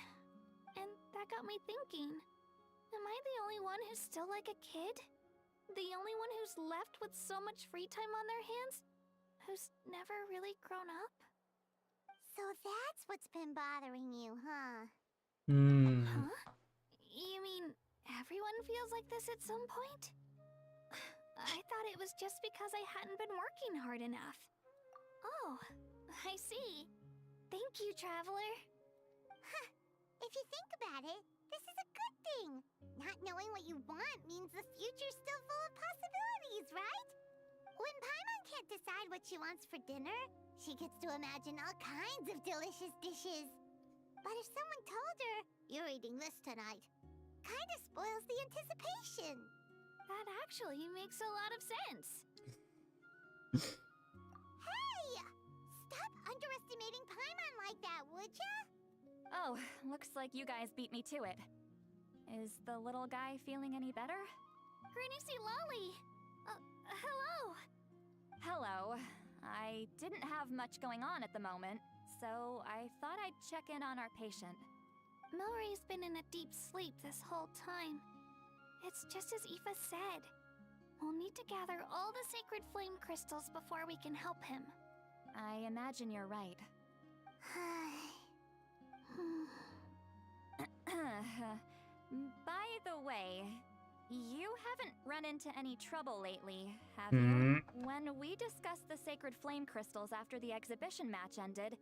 And that got me thinking. Am I the only one who's still like a kid? The only one who's left with so much free time on their hands? Who's never really grown up? So that's what's been bothering you, huh? Huh? You mean everyone feels like this at some point? I thought it was just because I hadn't been working hard enough. Oh, I see. Thank you, Traveler. Huh. If you think about it, this is a good thing. Not knowing what you want means the future's still full of possibilities, right? When Paimon can't decide what she wants for dinner, she gets to imagine all kinds of delicious dishes. But if someone told her, "You're eating this tonight," kinda spoils the anticipation. That actually makes a lot of sense. Hey! Stop underestimating Paimon like that, would ya? Oh, looks like you guys beat me to it. Is the little guy feeling any better? Granny Lolly! Hello! Hello. I didn't have much going on at the moment, so I thought I'd check in on our patient. Milray's been in a deep sleep this whole time. It's just as Aoife said. We'll need to gather all the sacred flame crystals before we can help him. I imagine you're right. By the way, you haven't run into any trouble lately, have you? When we discussed the sacred flame crystals after the exhibition match ended,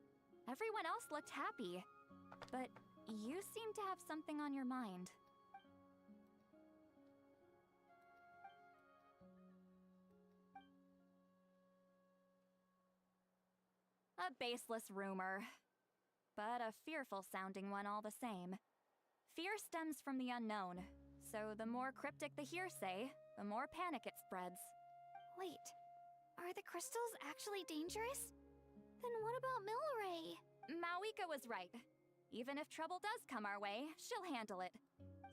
everyone else looked happy. But you seem to have something on your mind. A baseless rumor, but a fearful-sounding one all the same. Fear stems from the unknown, so the more cryptic the hearsay, the more panic it spreads. Wait, are the crystals actually dangerous? Then what about Milray? Mawika was right. Even if trouble does come our way, she'll handle it.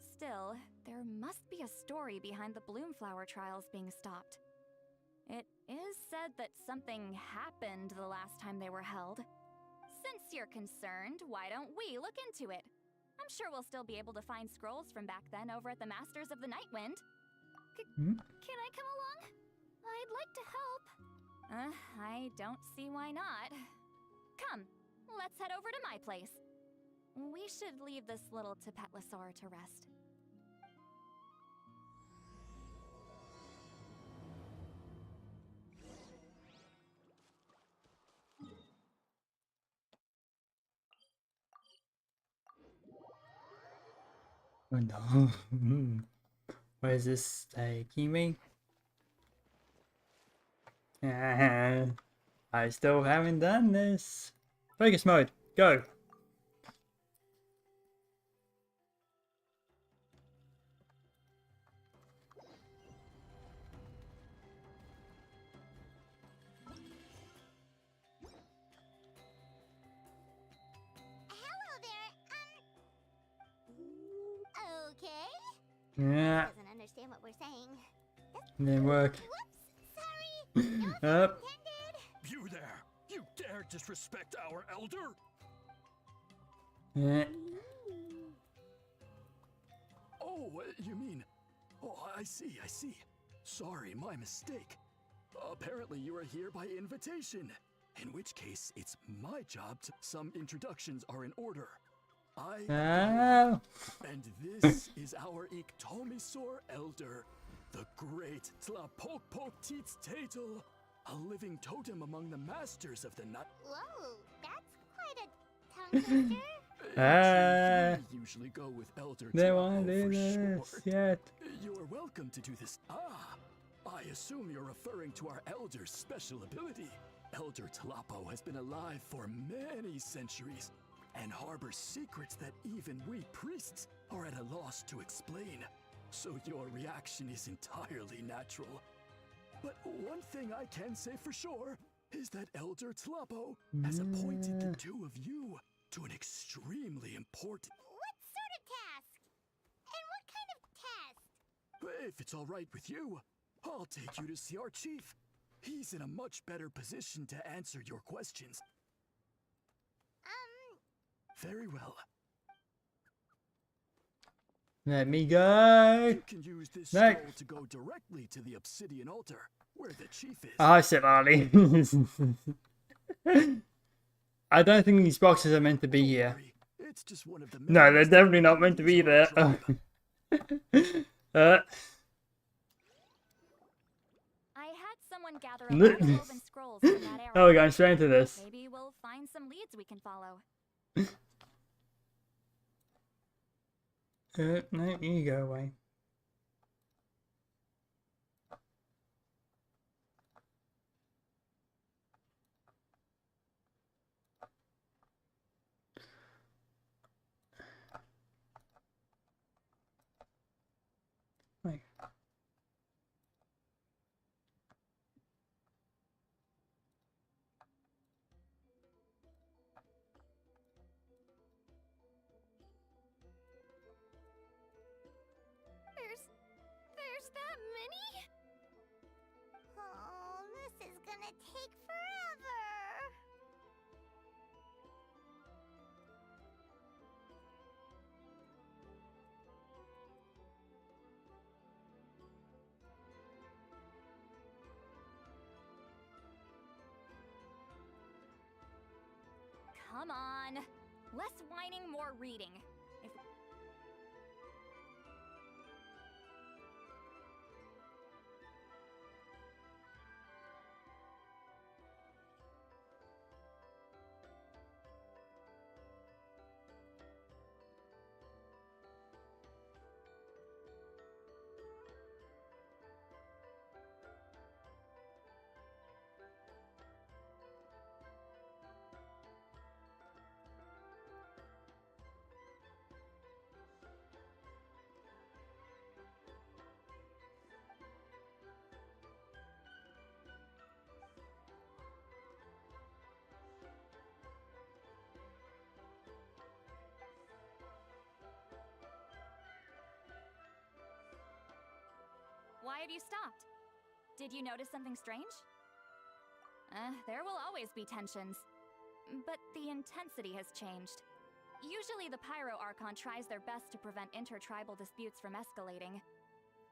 Still, there must be a story behind the Bloomflower trials being stopped. It is said that something happened the last time they were held. Since you're concerned, why don't we look into it? I'm sure we'll still be able to find scrolls from back then over at the Masters of the Nightwind. Can I come along? I'd like to help. I don't see why not. Come, let's head over to my place. We should leave this little Tepetlosaur to rest. Oh no. Where is this taking me? I still haven't done this. Focus mode, go. Okay. Yeah. Doesn't understand what we're saying. Didn't work. Whoops, sorry. Up. You there! You dare disrespect our elder? Yeah. Oh, you mean... Oh, I see. Sorry, my mistake. Apparently you are here by invitation. In which case, it's my job to... Some introductions are in order. And this is our Iktomisaur elder, the great Tlapokpok Tatel, a living totem among the masters of the nut. Whoa, that's quite a tongue twister. We usually go with elder They Tlapo won't do for this short. yet. You are welcome to do this. I assume you're referring to our Elder's special ability. Elder Talapo has been alive for many centuries and harbors secrets that even we priests are at a loss to explain. So your reaction is entirely natural. But one thing I can say for sure is that Elder Talapo has appointed the two of you to an extremely important... What sort of task? And what kind of test? If it's all right with you, I'll take you to see our chief. He's in a much better position to answer your questions. Very well. Let me go. You can use this No. scroll to go directly to the obsidian altar, where the chief is. I said Ali. I don't think these boxes are meant to be here. It's just one of the No, they're definitely not meant to be there. I had someone gather a lot of woven scrolls in that area. Oh, we're going straight into this. Maybe we'll find some leads we can follow. No, you go away. Wait. There's that many? Oh, this is gonna take forever. Come on. Less whining, more reading. If Why have you stopped? Did you notice something strange? There will always be tensions. But the intensity has changed. Usually the Pyro Archon tries their best to prevent intertribal disputes from escalating.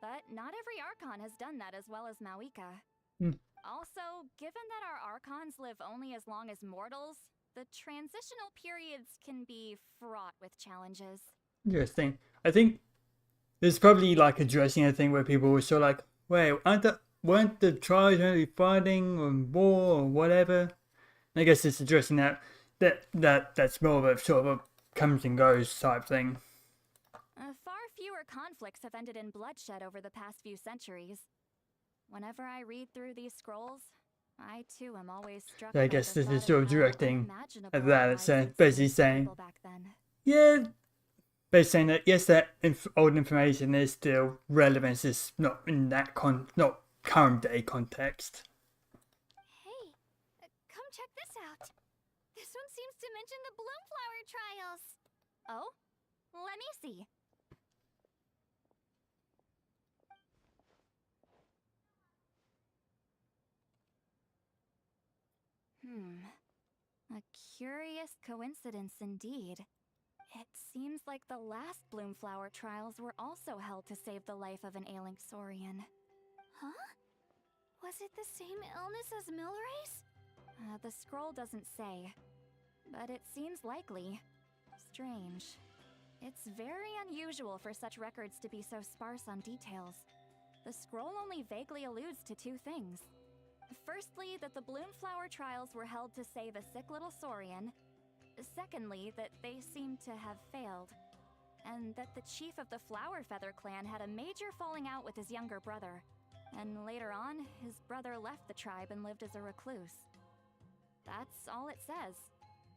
But not every Archon has done that as well as Mawika. Also, given that our Archons live only as long as mortals, the transitional periods can be fraught with challenges. Interesting. I think there's probably like addressing a thing where people were sort of like, wait, weren't the tribes only fighting on war or whatever? And I guess it's addressing that's more of a sort of a comes and goes type thing. Far fewer conflicts have ended in bloodshed over the past few centuries. Whenever I read through these scrolls, I too am always struck So I by guess the this is thought sort of of how directing unimaginable at that. It's lives it basically seemed to saying, people back then. yeah, basically saying that yes, that old information is still relevant. It's just not in that not current day context. Hey, come check this out. This one seems to mention the Bloomflower trials. Oh? Let me see. A curious coincidence indeed. It seems like the last Bloomflower trials were also held to save the life of an ailing Saurian. Huh? Was it the same illness as Milray's? The scroll doesn't say, but it seems likely. Strange. It's very unusual for such records to be so sparse on details. The scroll only vaguely alludes to two things. Firstly, that the Bloomflower trials were held to save a sick little Saurian. Secondly, that they seem to have failed. And that the chief of the Flower Feather clan had a major falling out with his younger brother. And later on, his brother left the tribe and lived as a recluse. That's all it says.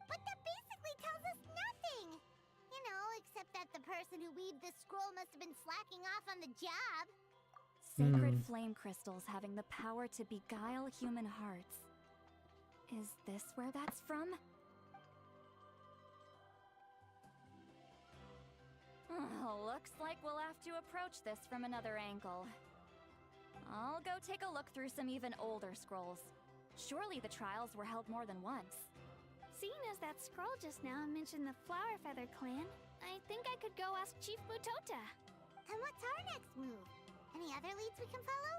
But that basically tells us nothing! You know, except that the person who weaved this scroll must have been slacking off on the job. Sacred flame crystals having the power to beguile human hearts. Is this where that's from? Looks like we'll have to approach this from another angle. I'll go take a look through some even older scrolls. Surely the trials were held more than once. Seeing as that scroll just now mentioned the Flower Feather clan, I think I could go ask Chief Mutota. And what's our next move? Any other leads we can follow?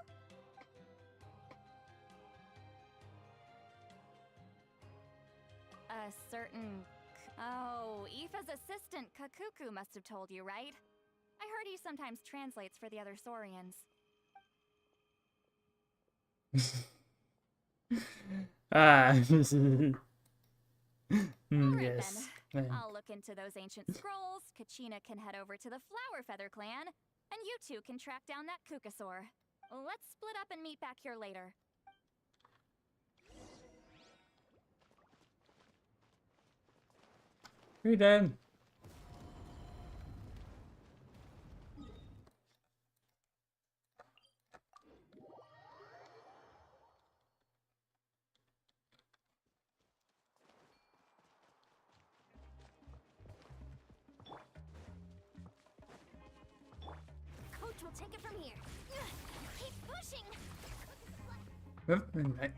A certain... Oh, Aoife's assistant, Kakuku, must have told you, right? I heard he sometimes translates for the other Saurians. Yes. Then. I'll look into those ancient scrolls, Kachina can head over to the Flower Feather clan, and you two can track down that Kukasaur. Let's split up and meet back here later. Who then? Coach will take it from here. Keep pushing. Right.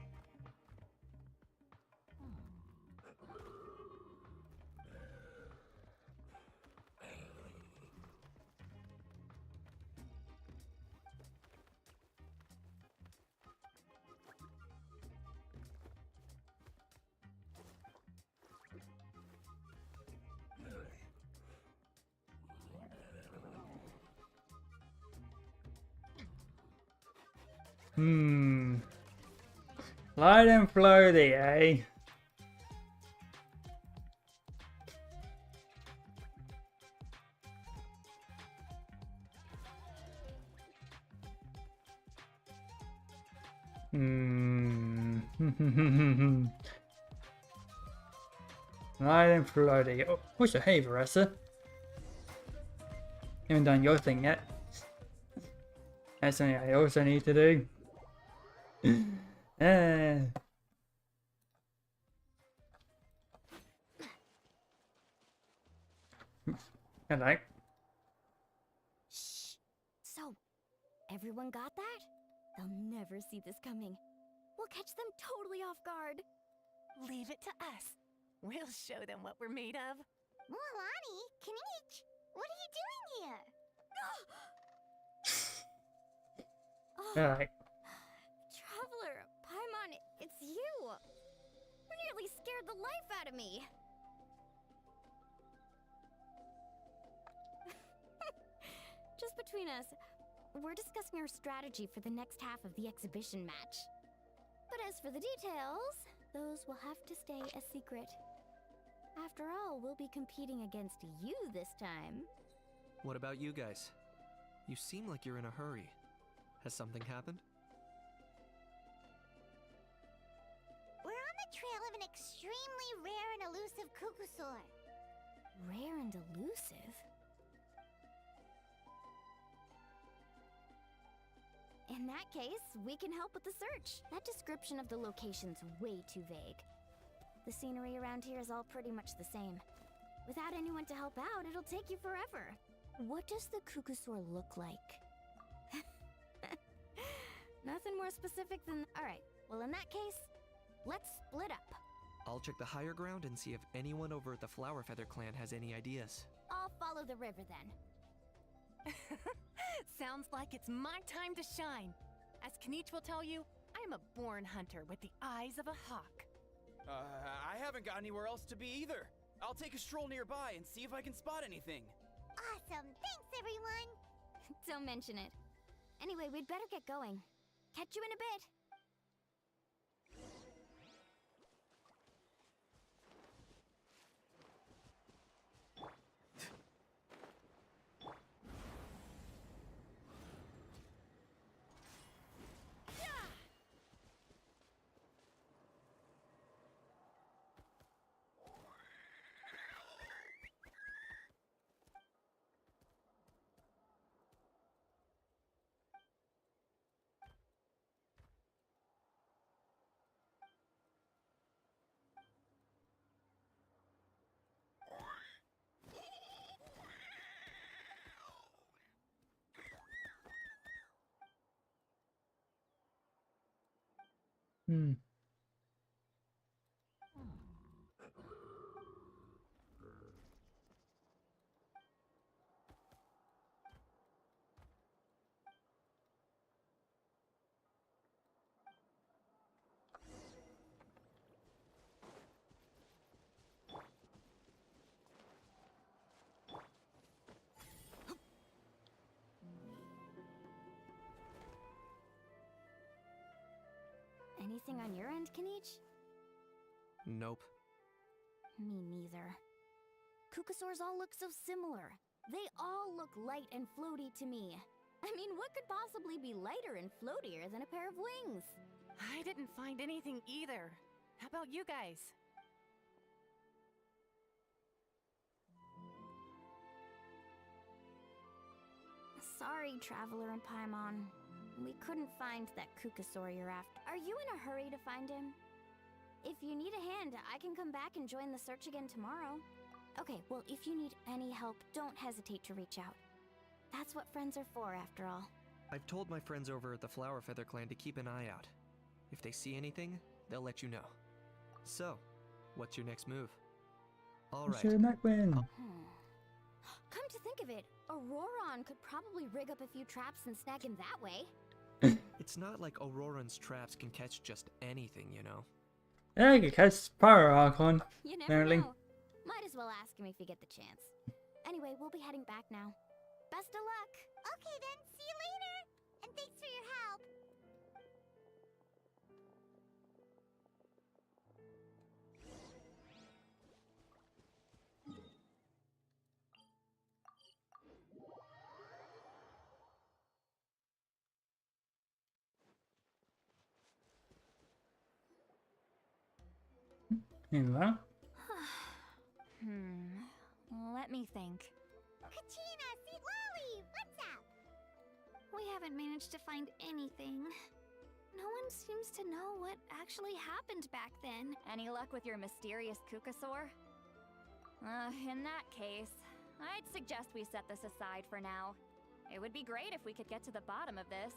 Light and floaty, eh? Light and floaty. Oh, what's your hey, Varessa? Haven't done your thing yet. That's something I also need to do. Hello. Shh. So, everyone got that? They'll never see this coming. We'll catch them totally off guard. Leave it to us. We'll show them what we're made of. Mualani, Kinich, what are you doing here? Alright. Traveler, Paimon, it's you! You nearly scared the life out of me! Just between us, we're discussing our strategy for the next half of the exhibition match. But as for the details, those will have to stay a secret. After all, we'll be competing against you this time. What about you guys? You seem like you're in a hurry. Has something happened? We're on the trail of an extremely rare and elusive Kukusaur. Rare and elusive? In that case, we can help with the search. That description of the location's way too vague. The scenery around here is all pretty much the same. Without anyone to help out, it'll take you forever. What does the Kukusaur look like? Nothing more specific than... Alright, well in that case, let's split up. I'll check the higher ground and see if anyone over at the Flower Feather clan has any ideas. I'll follow the river then. Sounds like it's my time to shine. As Kinich will tell you, I'm a born hunter with the eyes of a hawk. I haven't got anywhere else to be either. I'll take a stroll nearby and see if I can spot anything. Awesome! Thanks, everyone! Don't mention it. Anyway, we'd better get going. Catch you in a bit. Hmm. Anything on your end, Kanich? Nope. Me neither. Kukasaurs all look so similar. They all look light and floaty to me. I mean, what could possibly be lighter and floatier than a pair of wings? I didn't find anything either. How about you guys? Sorry, Traveler and Paimon. We couldn't find that Kukasaur you're after. Are you in a hurry to find him? If you need a hand, I can come back and join the search again tomorrow. Okay, well, if you need any help, don't hesitate to reach out. That's what friends are for, after all. I've told my friends over at the Flower Feather Clan to keep an eye out. If they see anything, they'll let you know. So, what's your next move? Alright. Come to think of it, Auroron could probably rig up a few traps and snag him that way. It's not like Auroran's traps can catch just anything, you know. Yeah, you can catch Pyro Archon. You never Apparently. know. Might as well ask him if you get the chance. Anyway, we'll be heading back now. Best of luck! Okay then, see you later! And thanks for your help! Anyway. Let me think. Kachina, see Lolly! What's up? We haven't managed to find anything. No one seems to know what actually happened back then. Any luck with your mysterious Kukasaur? In that case, I'd suggest we set this aside for now. It would be great if we could get to the bottom of this,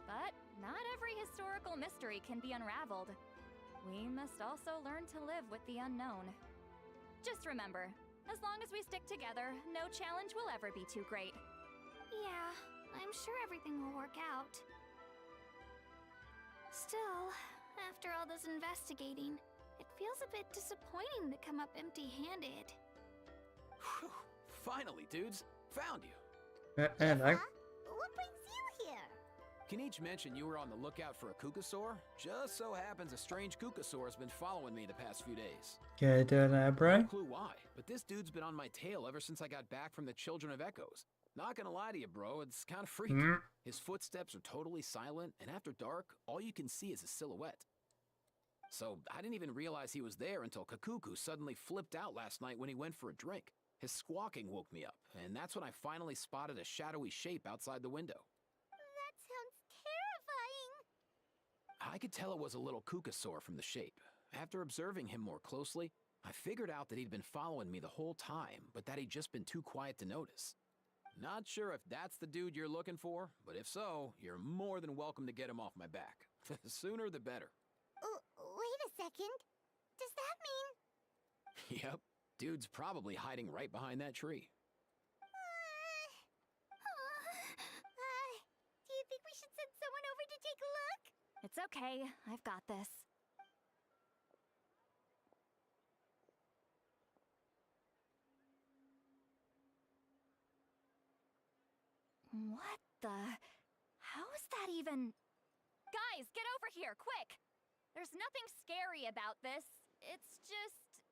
but not every historical mystery can be unraveled. We must also learn to live with the unknown. Just remember, as long as we stick together, no challenge will ever be too great. Yeah, I'm sure everything will work out. Still, after all this investigating, it feels a bit disappointing to come up empty-handed. Finally, dudes. Found you. And I. What brings you here? Kanich mentioned you were on the lookout for a Kukasaur. Just so happens a strange Kukasaur has been following me the past few days. Care to elaborate? No clue why, but this dude's been on my tail ever since I got back from the Children of Echoes. Not gonna lie to you, bro, it's kind of freaky. His footsteps are totally silent, and after dark, all you can see is a silhouette. So I didn't even realize he was there until Kakuku suddenly flipped out last night when he went for a drink. His squawking woke me up, and that's when I finally spotted a shadowy shape outside the window. That sounds terrifying. I could tell it was a little Kukasaur from the shape. After observing him more closely, I figured out that he'd been following me the whole time, but that he'd just been too quiet to notice. Not sure if that's the dude you're looking for, but if so, you're more than welcome to get him off my back. The sooner the better. Wait a second. Does that mean... Yep, dude's probably hiding right behind that tree. Do you think we should send someone over to take a look? It's okay, I've got this. What the? How is that even? Guys, get over here, quick! There's nothing scary about this. It's just,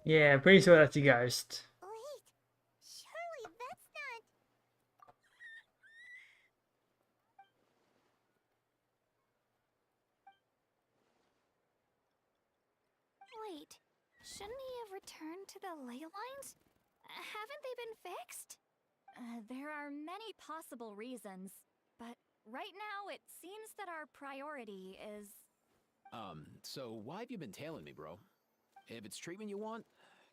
Yeah, pretty sure that's a ghost. Wait, surely that's not... Wait, shouldn't he have returned to the ley lines? Haven't they been fixed? there are many possible reasons, but right now it seems that our priority is... So why have you been tailing me, bro? If it's treatment you want,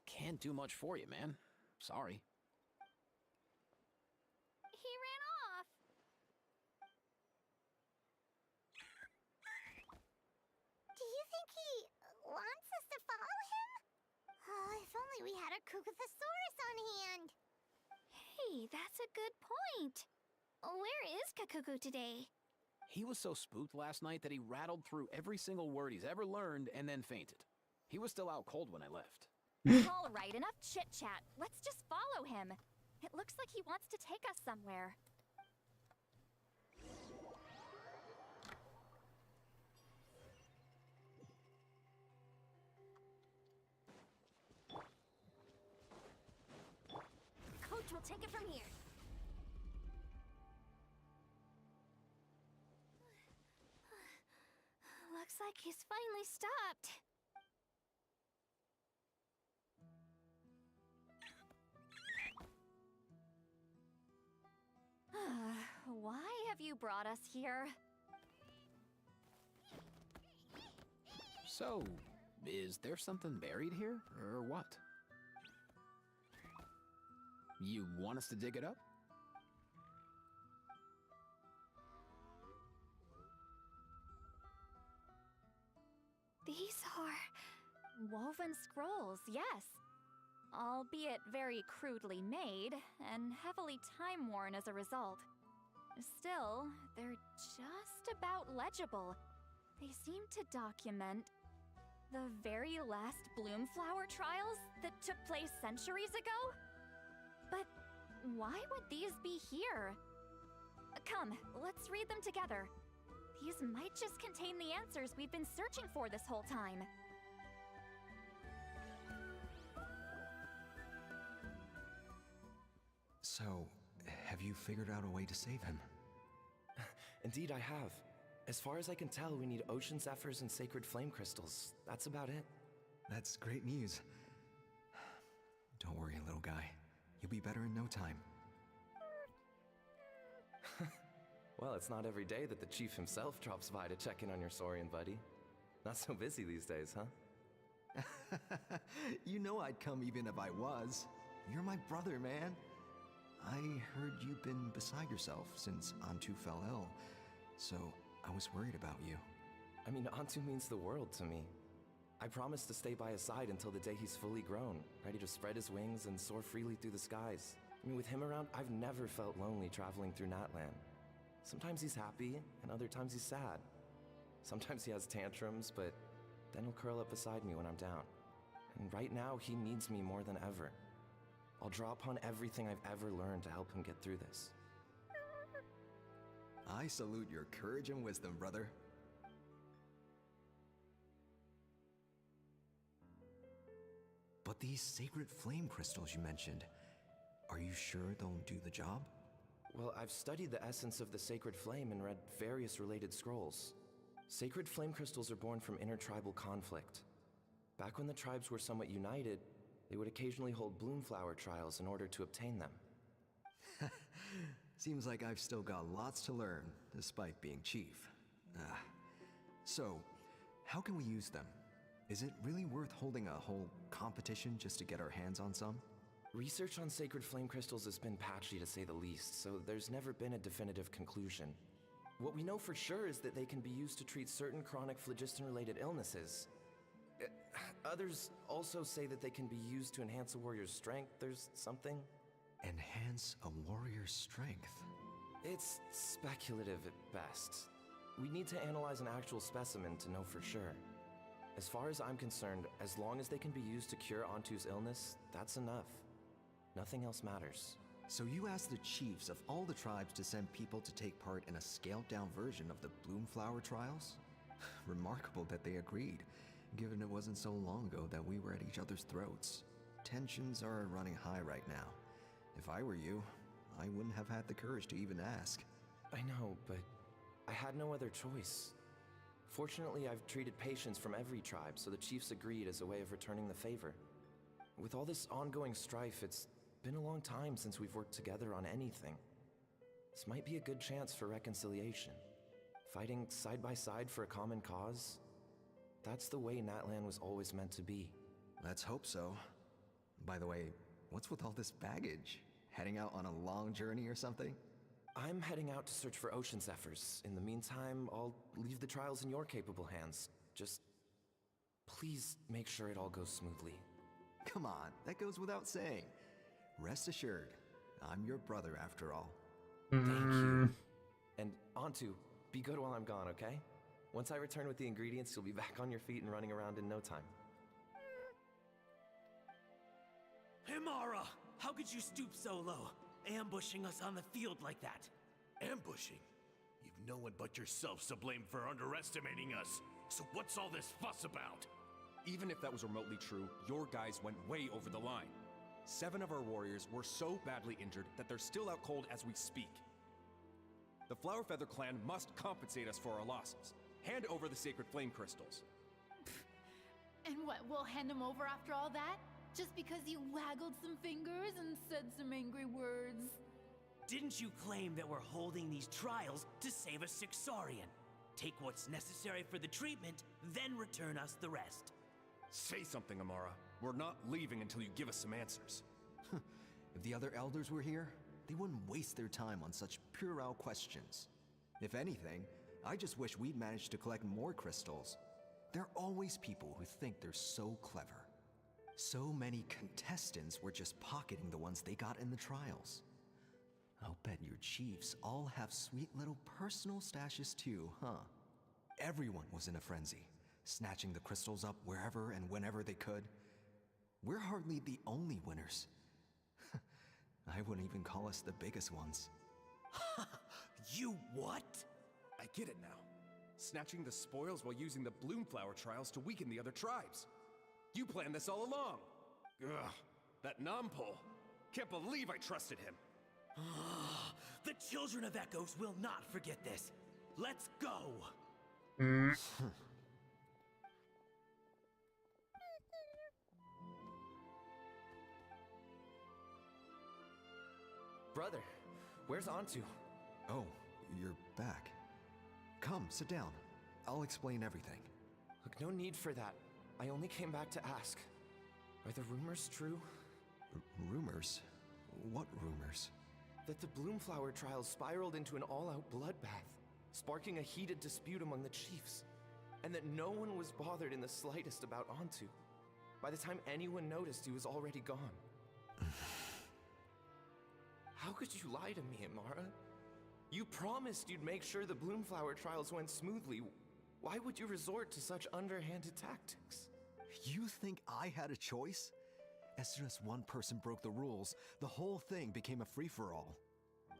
can't do much for you, man. Sorry. If only we had a Kukuthosaurus on hand. Hey, that's a good point. Where is Kakuku today? He was so spooked last night that he rattled through every single word he's ever learned and then fainted. He was still out cold when I left. All right, enough chit-chat. Let's just follow him. It looks like he wants to take us somewhere. Coach will take it from here. Looks like he's finally stopped. Why have you brought us here? So, is there something buried here, or what? You want us to dig it up? These are woven scrolls, yes. Albeit very crudely made, and heavily time-worn as a result. Still, they're just about legible. They seem to document the very last Bloomflower trials that took place centuries ago? But why would these be here? Come, let's read them together. These might just contain the answers we've been searching for this whole time. So, have you figured out a way to save him? Indeed, I have. As far as I can tell, we need ocean zephyrs and sacred flame crystals. That's about it. That's great news. Don't worry, little guy. You'll be better in no time. Well, it's not every day that the chief himself drops by to check in on your Saurian buddy. Not so busy these days, huh? You know I'd come even if I was. You're my brother, man. I heard you've been beside yourself since Antu fell ill, so I was worried about you. I mean, Antu means the world to me. I promised to stay by his side until the day he's fully grown, ready to spread his wings and soar freely through the skies. I mean, with him around, I've never felt lonely traveling through Natlan. Sometimes he's happy, and other times he's sad. Sometimes he has tantrums, but then he'll curl up beside me when I'm down. And right now, he needs me more than ever. I'll draw upon everything I've ever learned to help him get through this. I salute your courage and wisdom, brother. But these sacred flame crystals you mentioned, are you sure they'll do the job? Well, I've studied the essence of the sacred flame and read various related scrolls. Sacred flame crystals are born from intertribal conflict. Back when the tribes were somewhat united, they would occasionally hold Bloomflower trials in order to obtain them. Seems like I've still got lots to learn, despite being chief. So, how can we use them? Is it really worth holding a whole competition just to get our hands on some? Research on sacred flame crystals has been patchy to say the least, so there's never been a definitive conclusion. What we know for sure is that they can be used to treat certain chronic phlogiston-related illnesses. Others also say that they can be used to enhance a warrior's strength. There's something. Enhance a warrior's strength? It's speculative at best. We need to analyze an actual specimen to know for sure. As far as I'm concerned, as long as they can be used to cure Antu's illness, that's enough. Nothing else matters. So you asked the chiefs of all the tribes to send people to take part in a scaled-down version of the Bloomflower trials? Remarkable that they agreed, given it wasn't so long ago that we were at each other's throats. Tensions are running high right now. If I were you, I wouldn't have had the courage to even ask. I know, but I had no other choice. Fortunately, I've treated patients from every tribe, so the chiefs agreed as a way of returning the favor. With all this ongoing strife, it's been a long time since we've worked together on anything. This might be a good chance for reconciliation. Fighting side by side for a common cause? That's the way Natlan was always meant to be. Let's hope so. By the way, what's with all this baggage? Heading out on a long journey or something? I'm heading out to search for ocean zephyrs. In the meantime, I'll leave the trials in your capable hands. Just please make sure it all goes smoothly. Come on, that goes without saying. Rest assured, I'm your brother after all. Thank you. And Antu, be good while I'm gone, okay? Once I return with the ingredients, you'll be back on your feet and running around in no time. Himara, how could you stoop so low, ambushing us on the field like that? Ambushing? You've no one but yourself to blame for underestimating us. So what's all this fuss about? Even if that was remotely true, your guys went way over the line. 7 of our warriors were so badly injured that they're still out cold as we speak. The Flower Feather clan must compensate us for our losses. Hand over the sacred flame crystals. And what, we'll hand them over after all that? Just because you waggled some fingers and said some angry words? Didn't you claim that we're holding these trials to save a Sixarian? Take what's necessary for the treatment, then return us the rest. Say something, Amara. We're not leaving until you give us some answers. If the other elders were here, they wouldn't waste their time on such puerile questions. If anything, I just wish we'd managed to collect more crystals. There are always people who think they're so clever. So many contestants were just pocketing the ones they got in the trials. I'll bet your chiefs all have sweet little personal stashes too, huh? Everyone was in a frenzy, snatching the crystals up wherever and whenever they could. We're hardly the only winners. I wouldn't even call us the biggest ones. You what? I get it now. Snatching the spoils while using the Bloomflower trials to weaken the other tribes. You planned this all along. Ugh, that Nampol. Can't believe I trusted him. The children of Echoes will not forget this. Let's go. Brother, where's Antu? Oh, you're back. Come, sit down. I'll explain everything. Look, no need for that. I only came back to ask. Are the rumors true? Rumors? What rumors? That the Bloomflower trials spiraled into an all-out bloodbath, sparking a heated dispute among the chiefs. And that no one was bothered in the slightest about Antu. By the time anyone noticed, he was already gone. How could you lie to me, Amara? You promised you'd make sure the Bloomflower trials went smoothly. Why would you resort to such underhanded tactics? You think I had a choice? As soon as one person broke the rules, the whole thing became a free-for-all.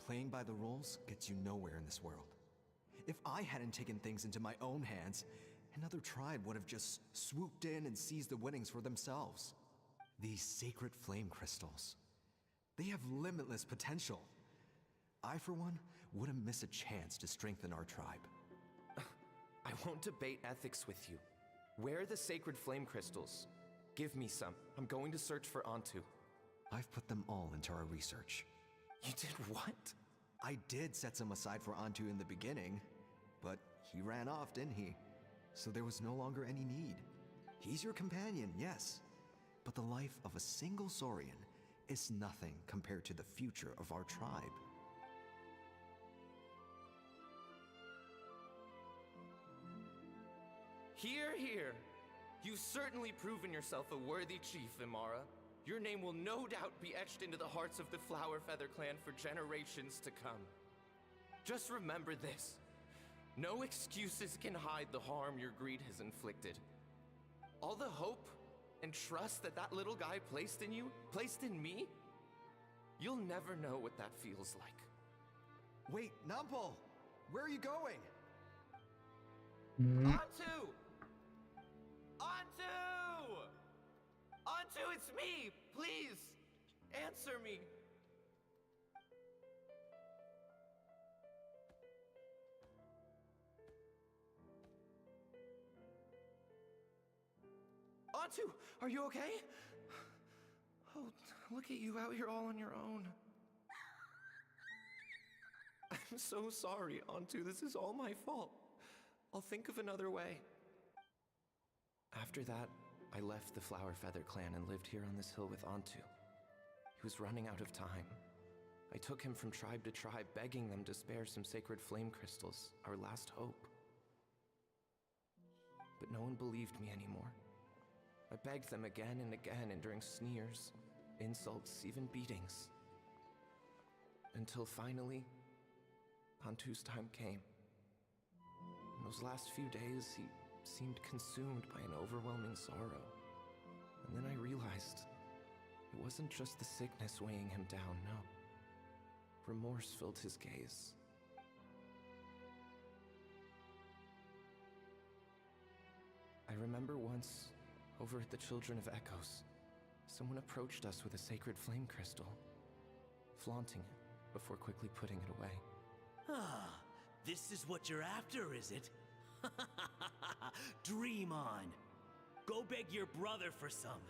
Playing by the rules gets you nowhere in this world. If I hadn't taken things into my own hands, another tribe would have just swooped in and seized the winnings for themselves. These sacred flame crystals, they have limitless potential. I, for one, wouldn't miss a chance to strengthen our tribe. I won't debate ethics with you. Where are the sacred flame crystals? Give me some. I'm going to search for Antu. I've put them all into our research. You did what? I did set some aside for Antu in the beginning, but he ran off, didn't he? So there was no longer any need. He's your companion, yes, but the life of a single Saurian is nothing compared to the future of our tribe. Hear, hear. You've certainly proven yourself a worthy chief, Imara. Your name will no doubt be etched into the hearts of the Flower Feather clan for generations to come. Just remember this. No excuses can hide the harm your greed has inflicted. All the hope and trust that that little guy placed in you, placed in me, you'll never know what that feels like. Wait, Nampol! Where are you going? Antu! Antu! Antu, it's me! Please, answer me! Antu, are you okay? Oh, look at you out here all on your own. I'm so sorry, Antu. This is all my fault. I'll think of another way. After that, I left the Flower Feather clan and lived here on this hill with Antu. He was running out of time. I took him from tribe to tribe, begging them to spare some sacred flame crystals, our last hope. But no one believed me anymore. I begged them again and again, enduring sneers, insults, even beatings. Until finally, Antu's time came. In those last few days, he seemed consumed by an overwhelming sorrow. And then I realized it wasn't just the sickness weighing him down, no. Remorse filled his gaze. I remember once, over at the Children of Echoes, someone approached us with a sacred flame crystal, flaunting it before quickly putting it away. Ah, this is what you're after, is it? Dream on. Go beg your brother for some.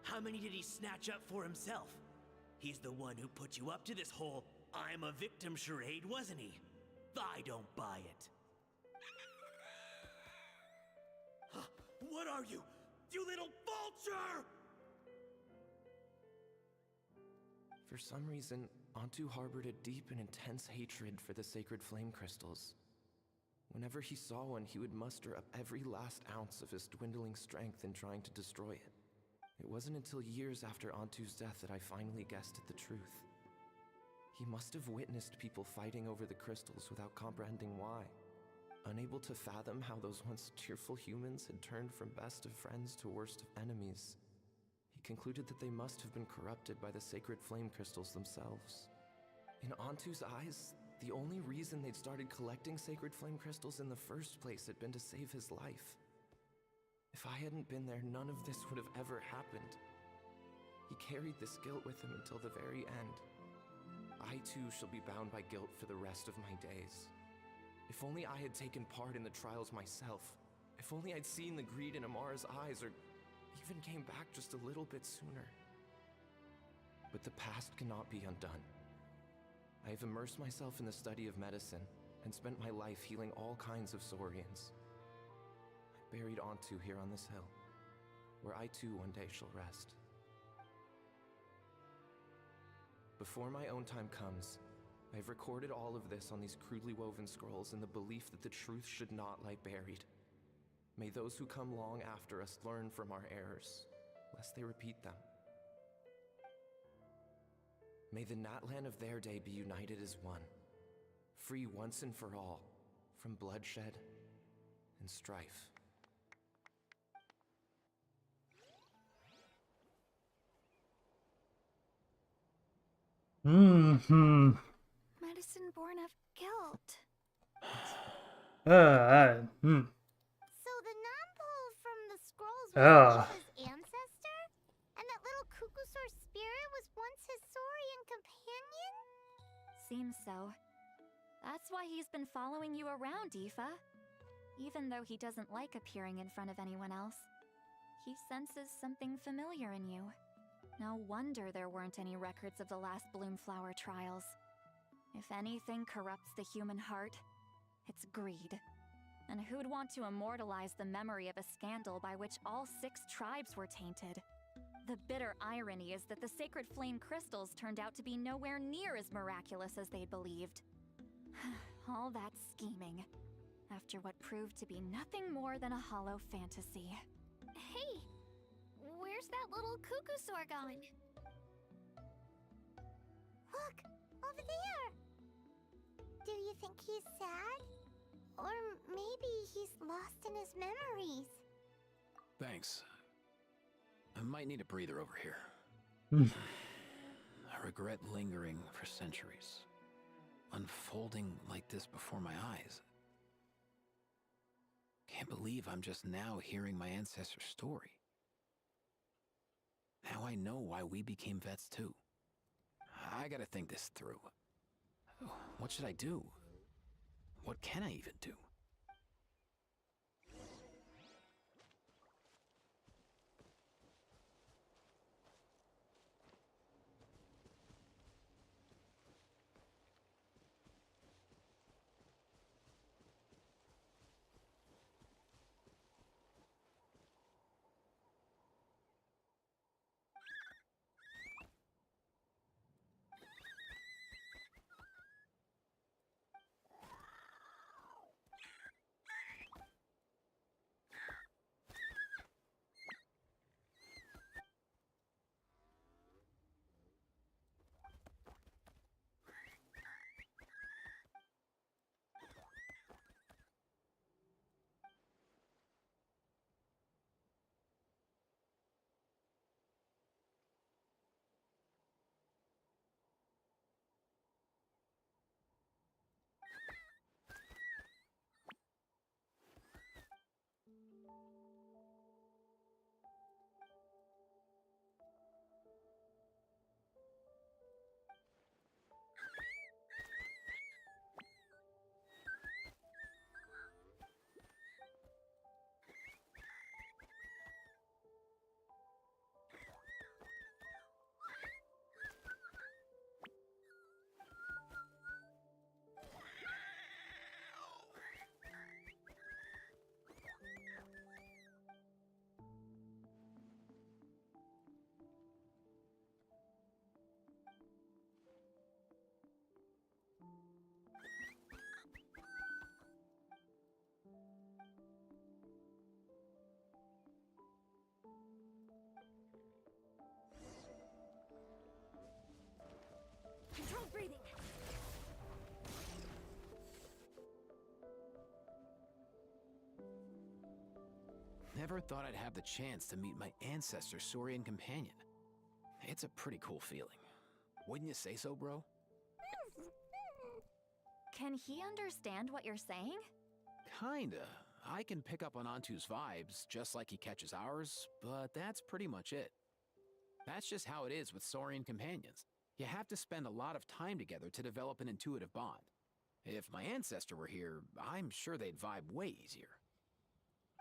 How many did he snatch up for himself? He's the one who put you up to this whole I'm a victim charade, wasn't he? I don't buy it. What are you? You little vulture! For some reason, Antu harbored a deep and intense hatred for the sacred flame crystals. Whenever he saw one, he would muster up every last ounce of his dwindling strength in trying to destroy it. It wasn't until years after Antu's death that I finally guessed at the truth. He must have witnessed people fighting over the crystals without comprehending why. Unable to fathom how those once cheerful humans had turned from best of friends to worst of enemies, he concluded that they must have been corrupted by the sacred flame crystals themselves. In Antu's eyes, the only reason they'd started collecting sacred flame crystals in the first place had been to save his life. If I hadn't been there, none of this would have ever happened. He carried this guilt with him until the very end. I too shall be bound by guilt for the rest of my days. If only I had taken part in the trials myself. If only I'd seen the greed in Amara's eyes, or even came back just a little bit sooner. But the past cannot be undone. I have immersed myself in the study of medicine and spent my life healing all kinds of Saurians. I buried Antu here on this hill, where I too one day shall rest. Before my own time comes, I've recorded all of this on these crudely woven scrolls in the belief that the truth should not lie buried. May those who come long after us learn from our errors, lest they repeat them. May the Natlan of their day be united as one, free once and for all from bloodshed and strife. Hmm. Medicine born of guilt. So the non-pole from the scrolls was his ancestor? And that little Kukusaur spirit was once his Saurian companion? Seems so. That's why he's been following you around, Aoife. Even though he doesn't like appearing in front of anyone else, he senses something familiar in you. No wonder there weren't any records of the last Bloomflower trials. If anything corrupts the human heart, it's greed. And who'd want to immortalize the memory of a scandal by which all 6 tribes were tainted? The bitter irony is that the sacred flame crystals turned out to be nowhere near as miraculous as they'd believed. All that scheming, after what proved to be nothing more than a hollow fantasy. Hey, where's that little Kukusaur going? Look, over there! Do you think he's sad? Or maybe he's lost in his memories? Thanks. I might need a breather over here. I regret lingering for centuries, unfolding like this before my eyes. Can't believe I'm just now hearing my ancestor's story. Now I know why we became vets too. I gotta think this through. What should I do? What can I even do? never thought I'd have the chance to meet my ancestor Saurian companion. It's a pretty cool feeling. Wouldn't you say so, bro? Can he understand what you're saying? Kinda. I can pick up on Antu's vibes, just like he catches ours, but that's pretty much it. That's just how it is with Saurian companions. You have to spend a lot of time together to develop an intuitive bond. If my ancestor were here, I'm sure they'd vibe way easier.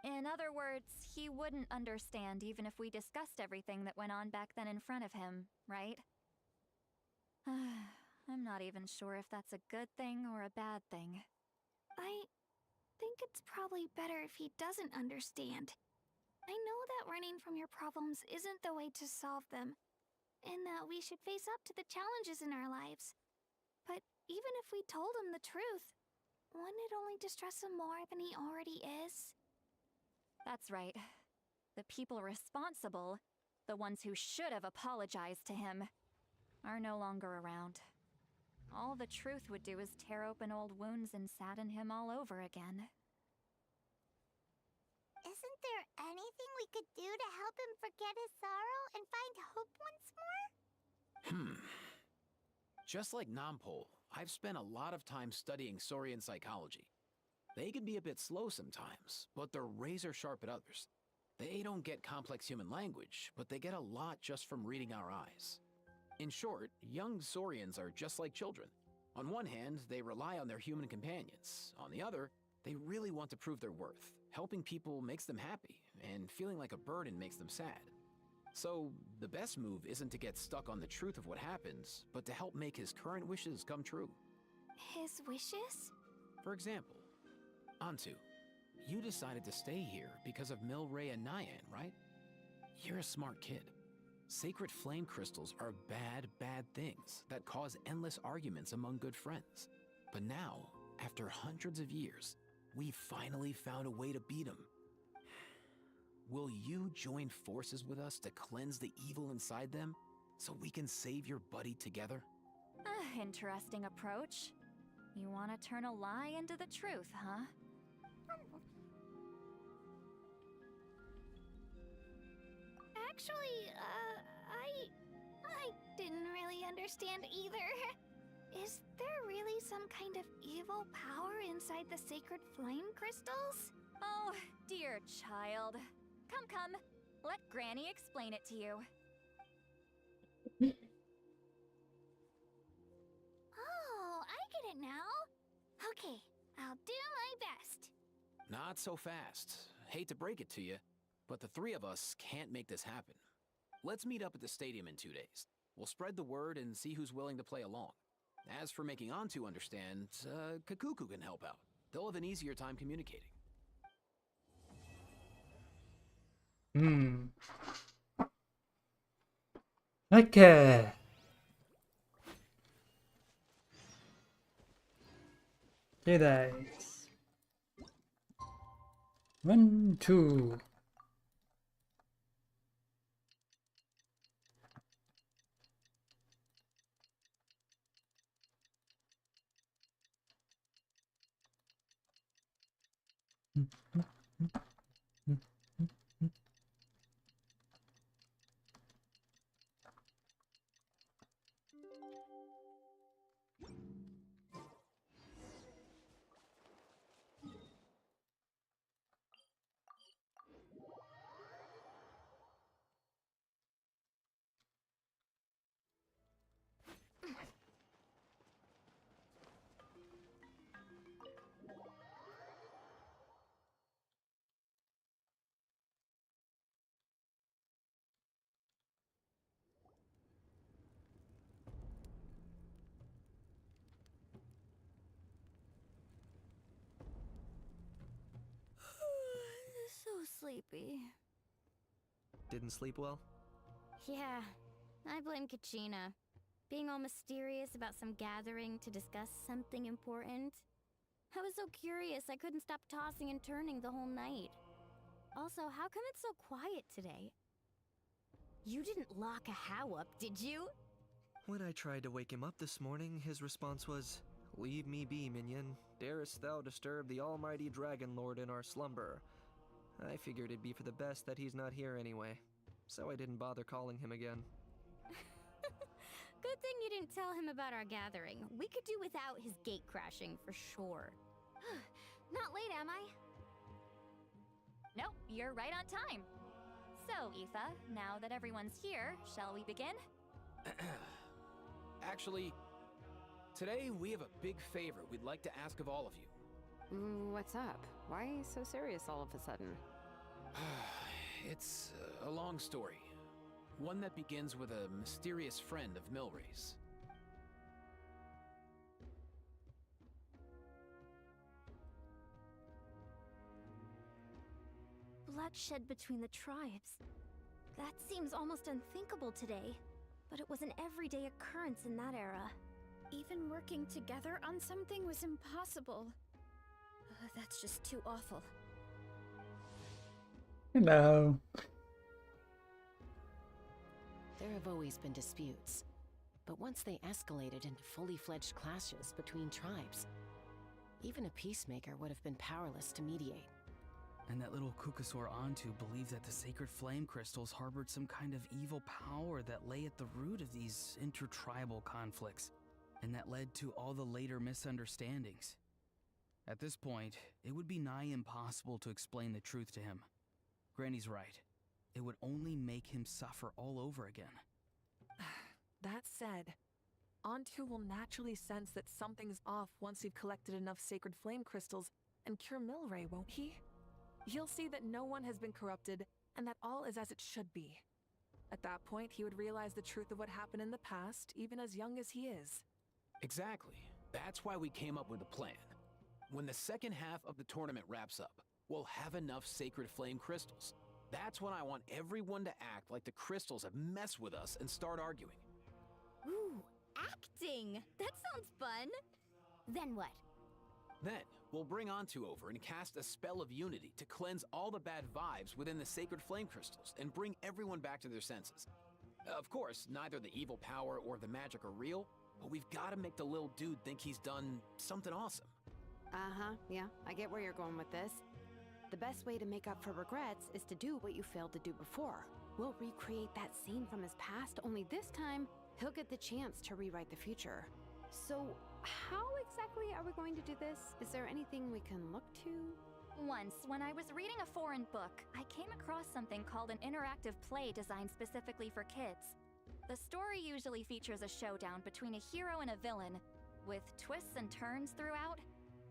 In other words, he wouldn't understand even if we discussed everything that went on back then in front of him, right? I'm not even sure if that's a good thing or a bad thing. I think it's probably better if he doesn't understand. I know that running from your problems isn't the way to solve them, and that we should face up to the challenges in our lives. But even if we told him the truth, wouldn't it only distress him more than he already is? That's right. The people responsible, the ones who should have apologized to him, are no longer around. All the truth would do is tear open old wounds and sadden him all over again. Isn't there anything we could do to help him forget his sorrow and find hope once more? Just like Nampol, I've spent a lot of time studying Saurian psychology. They can be a bit slow sometimes, but they're razor sharp at others. They don't get complex human language, but they get a lot just from reading our eyes. In short, young Saurians are just like children. On one hand, they rely on their human companions. On the other, they really want to prove their worth. Helping people makes them happy, and feeling like a burden makes them sad. So, the best move isn't to get stuck on the truth of what happens, but to help make his current wishes come true. His wishes? For example, Antu, you decided to stay here because of Milray and Nyan, right? You're a smart kid. Sacred flame crystals are bad, bad things that cause endless arguments among good friends. But now, after hundreds of years, we finally found a way to beat them. Will you join forces with us to cleanse the evil inside them so we can save your buddy together? Interesting approach. You want to turn a lie into the truth, huh? Actually, I didn't really understand either. Is there really some kind of evil power inside the sacred flame crystals? Oh, dear child. Come. Let Granny explain it to you. Oh, I get it now. Okay, I'll do my best. Not so fast. Hate to break it to you, but the three of us can't make this happen. Let's meet up at the stadium in 2 days. We'll spread the word and see who's willing to play along. As for making Antu understand, Kakuku can help out. They'll have an easier time communicating. Okay. Do this. 1, 2. So sleepy. Didn't sleep well? Yeah, I blame Kachina. Being all mysterious about some gathering to discuss something important. I was so curious I couldn't stop tossing and turning the whole night. Also, how come it's so quiet today? You didn't lock a How up, did you? When I tried to wake him up this morning, his response was, "Leave me be, minion. Darest thou disturb the almighty Dragon Lord in our slumber?" I figured it'd be for the best that he's not here anyway, so I didn't bother calling him again. Good thing you didn't tell him about our gathering. We could do without his gate crashing for sure. Not late, am I? Nope, you're right on time. So, Aoife, now that everyone's here, shall we begin? Actually, today we have a big favor we'd like to ask of all of you. What's up? Why so serious all of a sudden? It's a long story. One that begins with a mysterious friend of Milray's. Bloodshed between the tribes. That seems almost unthinkable today, but it was an everyday occurrence in that era. Even working together on something was impossible. That's just too awful. Hello. There have always been disputes, but once they escalated into fully fledged clashes between tribes, even a peacemaker would have been powerless to mediate. And that little Kukusor Antu believed that the sacred flame crystals harbored some kind of evil power that lay at the root of these intertribal conflicts, and that led to all the later misunderstandings. At this point, it would be nigh impossible to explain the truth to him. Granny's right. It would only make him suffer all over again. That said, Antu will naturally sense that something's off once you've collected enough sacred flame crystals and cure Milray, won't he? He'll see that no one has been corrupted and that all is as it should be. At that point, he would realize the truth of what happened in the past, even as young as he is. Exactly. That's why we came up with a plan. When the second half of the tournament wraps up, we'll have enough sacred flame crystals. That's when I want everyone to act like the crystals have messed with us and start arguing. Ooh, acting! That sounds fun! Then what? Then, we'll bring Antu over and cast a spell of unity to cleanse all the bad vibes within the sacred flame crystals and bring everyone back to their senses. Of course, neither the evil power or the magic are real, but we've got to make the little dude think he's done something awesome. Yeah, I get where you're going with this. The best way to make up for regrets is to do what you failed to do before. We'll recreate that scene from his past, only this time, he'll get the chance to rewrite the future. So, how exactly are we going to do this? Is there anything we can look to? Once, when I was reading a foreign book, I came across something called an interactive play designed specifically for kids. The story usually features a showdown between a hero and a villain, with twists and turns throughout.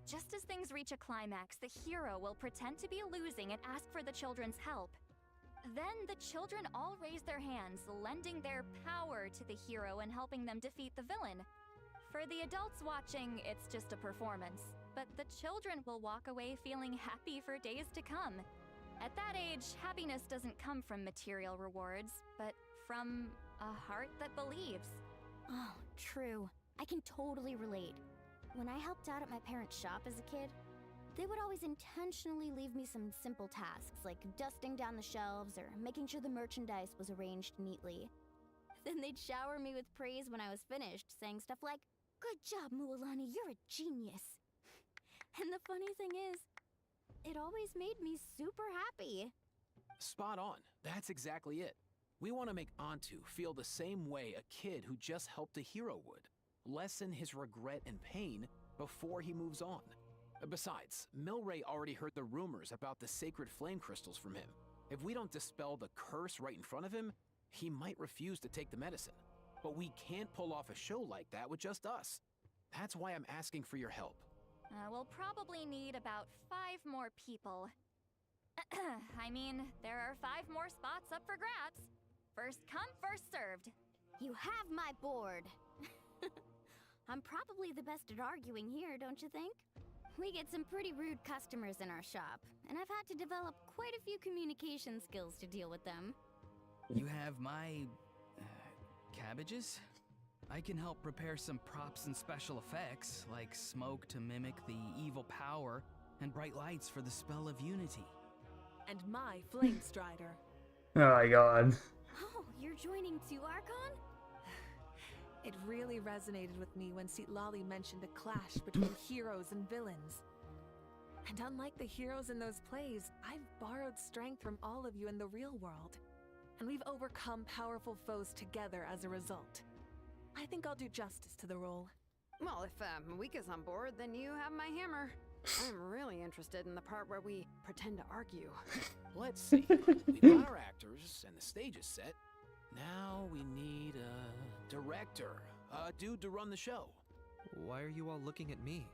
Just as things reach a climax, the hero will pretend to be losing and ask for the children's help. Then the children all raise their hands, lending their power to the hero and helping them defeat the villain. For the adults watching, it's just a performance, but the children will walk away feeling happy for days to come. At that age, happiness doesn't come from material rewards, but from a heart that believes. Oh, true. I can totally relate. When I helped out at my parents' shop as a kid, they would always intentionally leave me some simple tasks like dusting down the shelves or making sure the merchandise was arranged neatly. Then they'd shower me with praise when I was finished, saying stuff like, "Good job, Mualani, you're a genius." And the funny thing is, it always made me super happy. Spot on. That's exactly it. We want to make Antu feel the same way a kid who just helped a hero would. Lessen his regret and pain before he moves on. Besides, Milray already heard the rumors about the sacred flame crystals from him. If we don't dispel the curse right in front of him, he might refuse to take the medicine. But we can't pull off a show like that with just us. That's why I'm asking for your help. We'll probably need about 5 more people. I mean, there are 5 more spots up for grabs. First come, first served. You have my board. I'm probably the best at arguing here, don't you think? We get some pretty rude customers in our shop, and I've had to develop quite a few communication skills to deal with them. You have my... cabbages? I can help prepare some props and special effects, like smoke to mimic the evil power, and bright lights for the spell of unity. And my flame strider. Oh my god. Oh, you're joining too, Archon? It really resonated with me when Citlali mentioned a clash between heroes and villains. And unlike the heroes in those plays, I've borrowed strength from all of you in the real world. And we've overcome powerful foes together as a result. I think I'll do justice to the role. Well, if Mawika's on board, then you have my hammer. I'm really interested in the part where we pretend to argue. Let's see. We've got our actors and the stage is set. Now we need a director, a dude to run the show. Why are you all looking at me?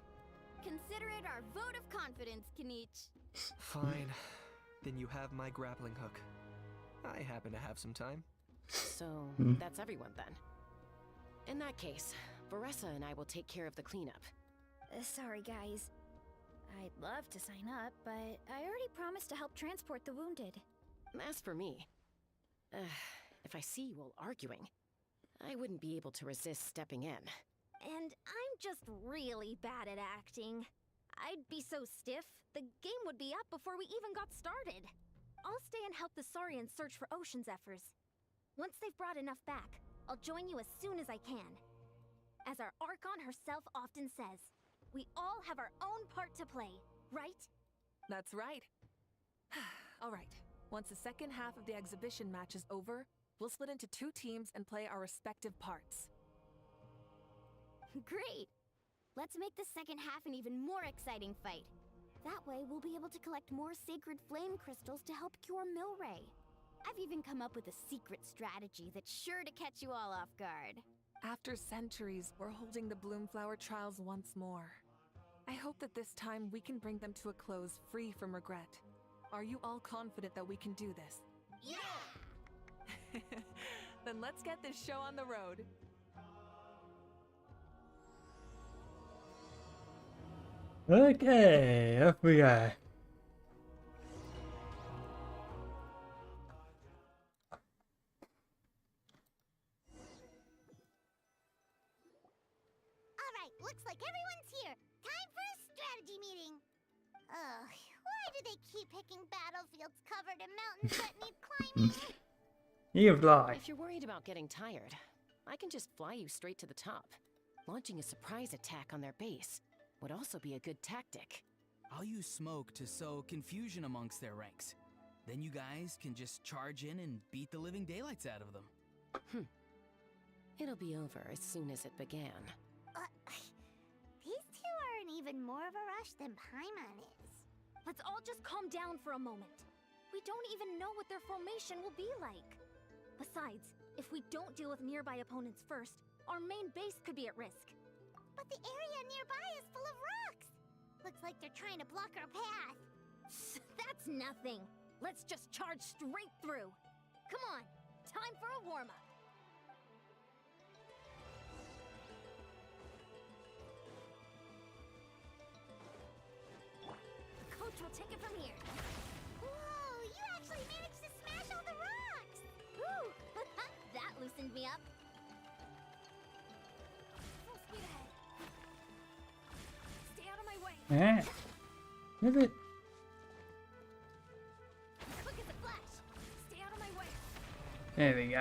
Consider it our vote of confidence, Kanich. Fine. Then you have my grappling hook. I happen to have some time. So, that's everyone then. In that case, Varessa and I will take care of the cleanup. Sorry, guys. I'd love to sign up, but I already promised to help transport the wounded. As for me, if I see you all arguing, I wouldn't be able to resist stepping in. And I'm just really bad at acting. I'd be so stiff, the game would be up before we even got started. I'll stay and help the Saurians search for Ocean Zephyrs. Once they've brought enough back, I'll join you as soon as I can. As our Archon herself often says, we all have our own part to play, right? That's right. All right. Once the second half of the exhibition match is over, we'll split into 2 teams and play our respective parts. Great! Let's make the second half an even more exciting fight. That way, we'll be able to collect more sacred flame crystals to help cure Milray. I've even come up with a secret strategy that's sure to catch you all off guard. After centuries, we're holding the Bloomflower trials once more. I hope that this time we can bring them to a close free from regret. Are you all confident that we can do this? Yeah! Then let's get this show on the road. Okay, up we go. Alright, looks like everyone's here. Time for a strategy meeting. Ugh, why do they keep picking battlefields covered in mountains that need climbing? You've lied. If you're worried about getting tired, I can just fly you straight to the top. Launching a surprise attack on their base would also be a good tactic. I'll use smoke to sow confusion amongst their ranks. Then you guys can just charge in and beat the living daylights out of them. It'll be over as soon as it began. These two are in even more of a rush than Paimon is. Let's all just calm down for a moment. We don't even know what their formation will be like. Besides, if we don't deal with nearby opponents first, our main base could be at risk. But the area nearby is full of rocks. Looks like they're trying to block our path. That's nothing. Let's just charge straight through. Come on, time for a warm-up. The coach will take it from here. Whoa, you actually managed to smash all the rocks! Woo! That loosened me up. Full speed ahead. Stay out of my way. Is it? Quick as a flash. Stay out of my way. There we go.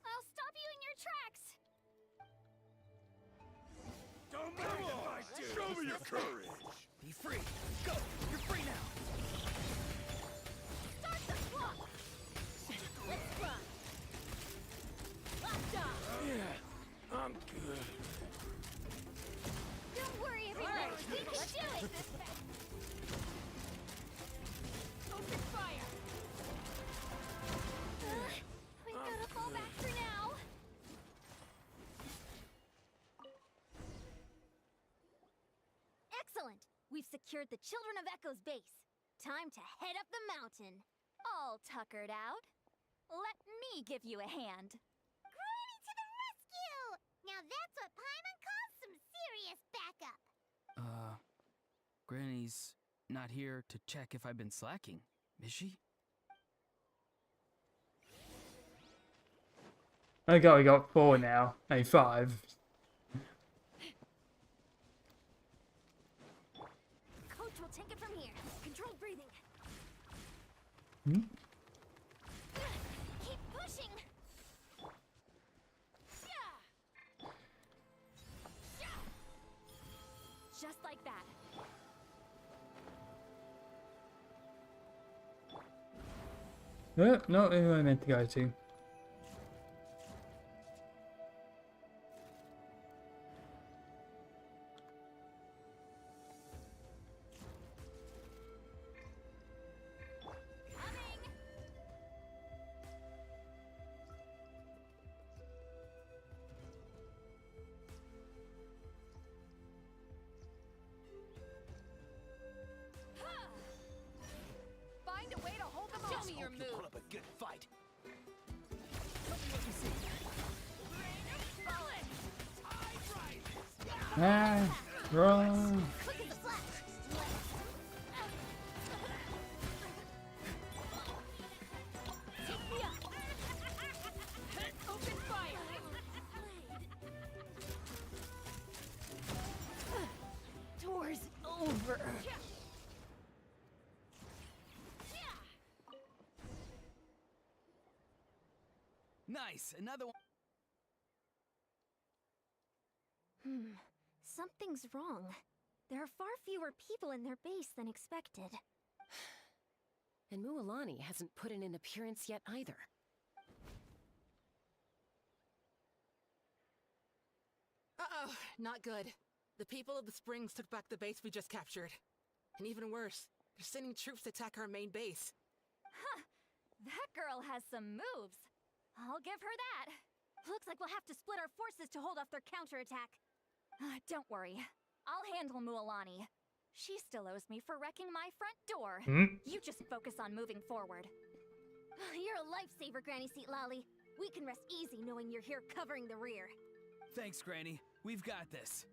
I'll stop you in your tracks. Don't mind if I do. Show me your courage. Be free. Go. You're free now. Start the clock. Let's run. Locked on. Yeah, I'm good. Don't worry, everyone. We can do it. Open fire. We gotta fall back for now. Excellent. We've secured the Children of Echo's base. Time to head up the mountain. All tuckered out. Let me give you a hand. Granny to the rescue! Now that's what Paimon calls some serious backup. Granny's not here to check if I've been slacking, is she? Okay, we got 4 now. Hey, 5. Coach will take it from here. Controlled breathing. Keep pushing. Oh, not who I meant to go to. Find a way to hold them off. Show me your move. Put up a good fight. Ah, wrong. Open fire. Door's over. Nice, another one. Something's wrong. There are far fewer people in their base than expected. And Mualani hasn't put in an appearance yet either. Uh-oh, not good. The people of the Springs took back the base we just captured. And even worse, they're sending troops to attack our main base. Huh! That girl has some moves. I'll give her that. Looks like we'll have to split our forces to hold off their counterattack. Don't worry. I'll handle Mualani. She still owes me for wrecking my front door. You just focus on moving forward. You're a lifesaver, Granny Seat Lolly. We can rest easy knowing you're here covering the rear. Thanks, Granny. We've got this.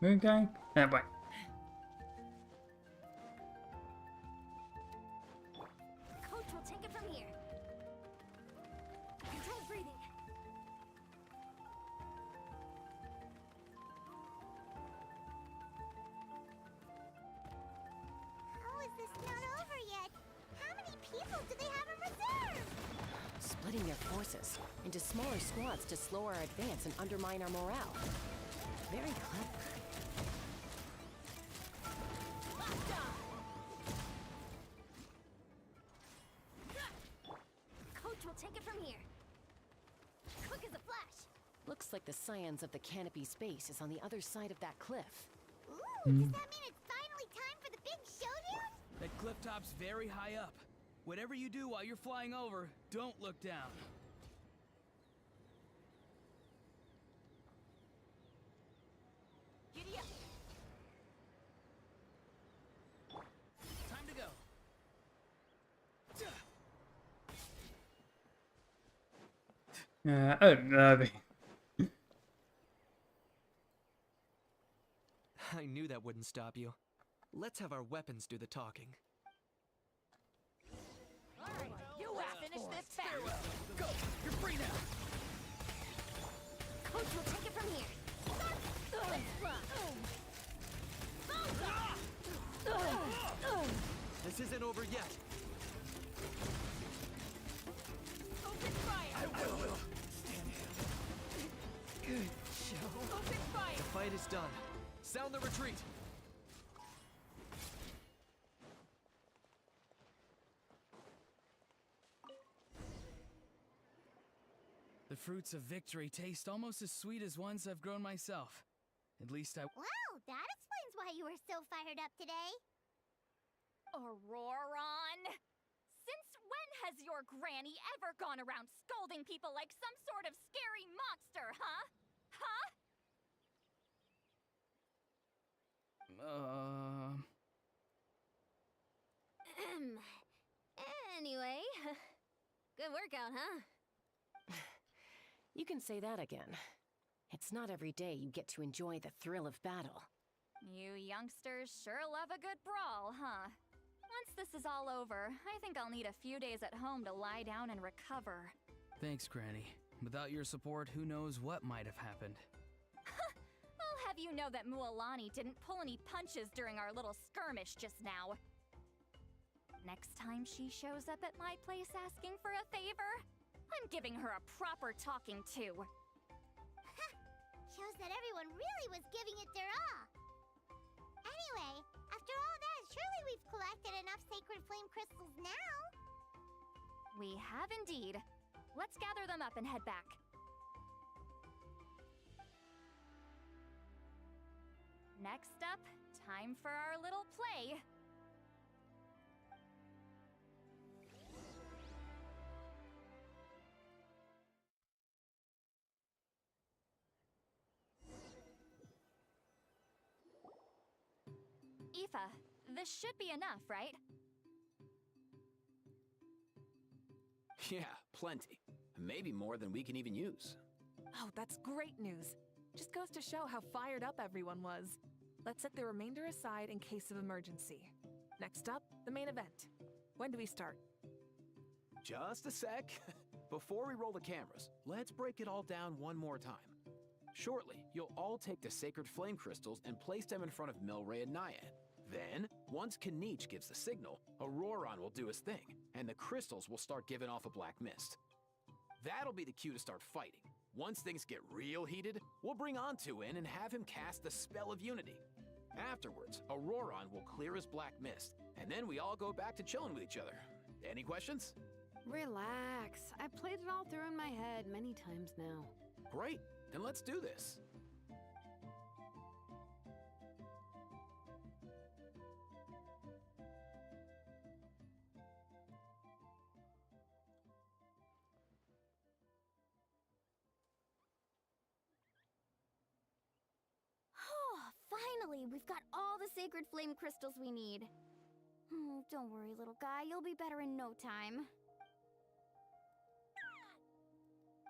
Okay, that way. Coach will take it from here. Control breathing. How is this not over yet? How many people do they have in reserve? Splitting their forces into smaller squads to slow our advance and undermine our morale. Very clever. Coach will take it from here. Quick as a flash. Looks like the Scions of the Canopy Space is on the other side of that cliff. Ooh, does that mean it's finally time for the big showdown? That cliff top's very high up. Whatever you do while you're flying over, don't look down. Giddy up. Time to go. I knew that wouldn't stop you. Let's have our weapons do the talking. Alright, you finish this fast. Go! You're free now! Coach will take it from here. This isn't over yet. Open fire. I will. Good show. Open fire. The fight is done. Sound the retreat. The fruits of victory taste almost as sweet as ones I've grown myself. At least I... Well, that explains why you were so fired up today. Auroron! Since when has your granny ever gone around scolding people like some sort of scary monster, huh? Huh? Anyway, good workout, huh? You can say that again. It's not every day you get to enjoy the thrill of battle. You youngsters sure love a good brawl, huh? Once this is all over, I think I'll need a few days at home to lie down and recover. Thanks, Granny. Without your support, who knows what might have happened. I'll have you know that Mualani didn't pull any punches during our little skirmish just now. Next time she shows up at my place asking for a favor, I'm giving her a proper talking to. Shows that everyone really was giving it their all. Anyway, after all that, surely we've collected enough sacred flame crystals now. We have indeed. Let's gather them up and head back. Next up, time for our little play. Aoife, this should be enough, right? Yeah, plenty. Maybe more than we can even use. Oh, that's great news. Just goes to show how fired up everyone was. Let's set the remainder aside in case of emergency. Next up, the main event. When do we start? Just a sec. Before we roll the cameras, let's break it all down one more time. Shortly, you'll all take the sacred flame crystals and place them in front of Milray and Nyan. Then, once Kanich gives the signal, Auroron will do his thing, and the crystals will start giving off a black mist. That'll be the cue to start fighting. Once things get real heated, we'll bring Antu in and have him cast the spell of unity. Afterwards, Auroron will clear his black mist, and then we all go back to chilling with each other. Any questions? Relax. I've played it all through in my head many times now. Great, then let's do this. Finally, we've got all the sacred flame crystals we need. Don't worry, little guy. You'll be better in no time.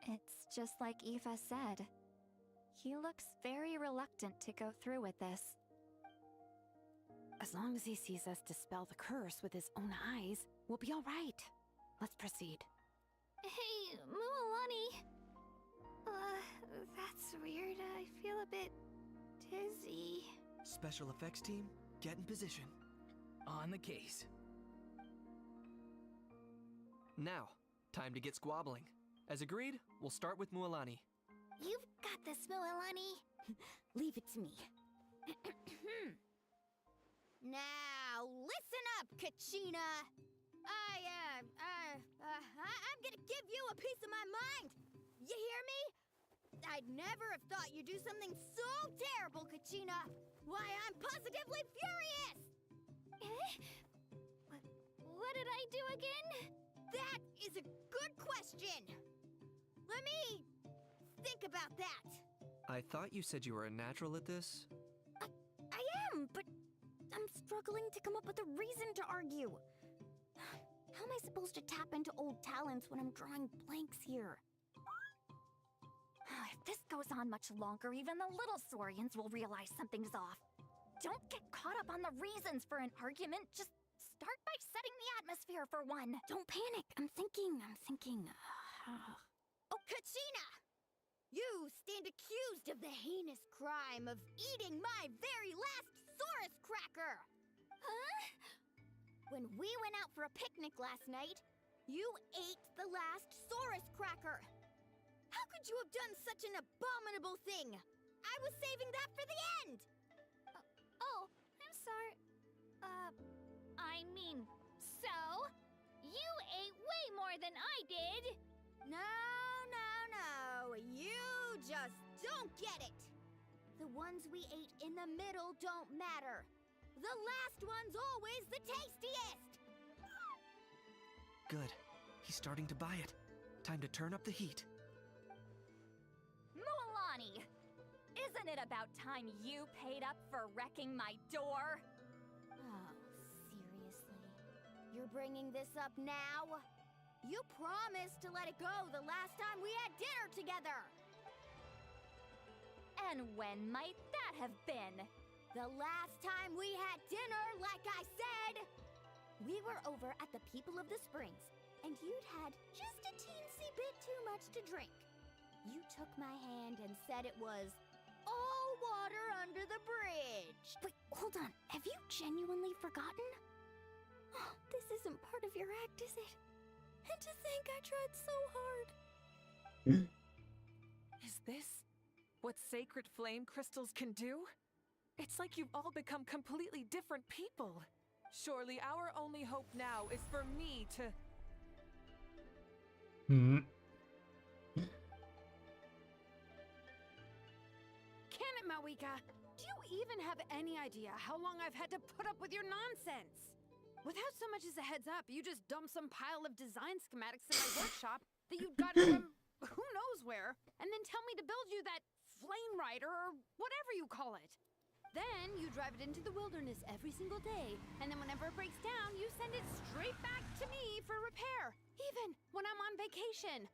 It's just like Aoife said. He looks very reluctant to go through with this. As long as he sees us dispel the curse with his own eyes, we'll be all right. Let's proceed. Hey, Mualani. That's weird. I feel a bit dizzy. Special effects team, get in position. On the case. Now, time to get squabbling. As agreed, we'll start with Mualani. You've got this, Mualani. Leave it to me. Now, listen up, Kachina. I'm gonna give you a piece of my mind. You hear me? I'd never have thought you'd do something so terrible, Kachina. Why, I'm positively furious! What did I do again? That is a good question. Let me think about that. I thought you said you were a natural at this. I am, but I'm struggling to come up with a reason to argue. How am I supposed to tap into old talents when I'm drawing blanks here? If this goes on much longer, even the little Saurians will realize something's off. Don't get caught up on the reasons for an argument. Just start by setting the atmosphere for one. Don't panic. I'm thinking. Oh, Kachina! You stand accused of the heinous crime of eating my very last Saurus cracker! Huh? When we went out for a picnic last night, you ate the last Saurus cracker! How could you have done such an abominable thing? I was saving that for the end! Oh, I'm sorry. I mean, so? You ate way more than I did! No. You just don't get it! The ones we ate in the middle don't matter. The last one's always the tastiest! Good. He's starting to buy it. Time to turn up the heat. Mualani! Isn't it about time you paid up for wrecking my door? Oh, seriously? You're bringing this up now? You promised to let it go the last time we had dinner together! And when might that have been? The last time we had dinner, like I said! We were over at the People of the Springs, and you'd had just a teensy bit too much to drink. You took my hand and said it was all water under the bridge. Wait, hold on. Have you genuinely forgotten? Oh, this isn't part of your act, is it? And to think I tried so hard. Is this what sacred flame crystals can do? It's like you've all become completely different people. Surely our only hope now is for me to... Can it, Mawika? Do you even have any idea how long I've had to put up with your nonsense? Without so much as a heads up, you just dump some pile of design schematics in my workshop that you got from who knows where, and then tell me to build you that flame rider or whatever you call it. Then you drive it into the wilderness every single day, and then whenever it breaks down, you send it straight back to me for repair, even when I'm on vacation.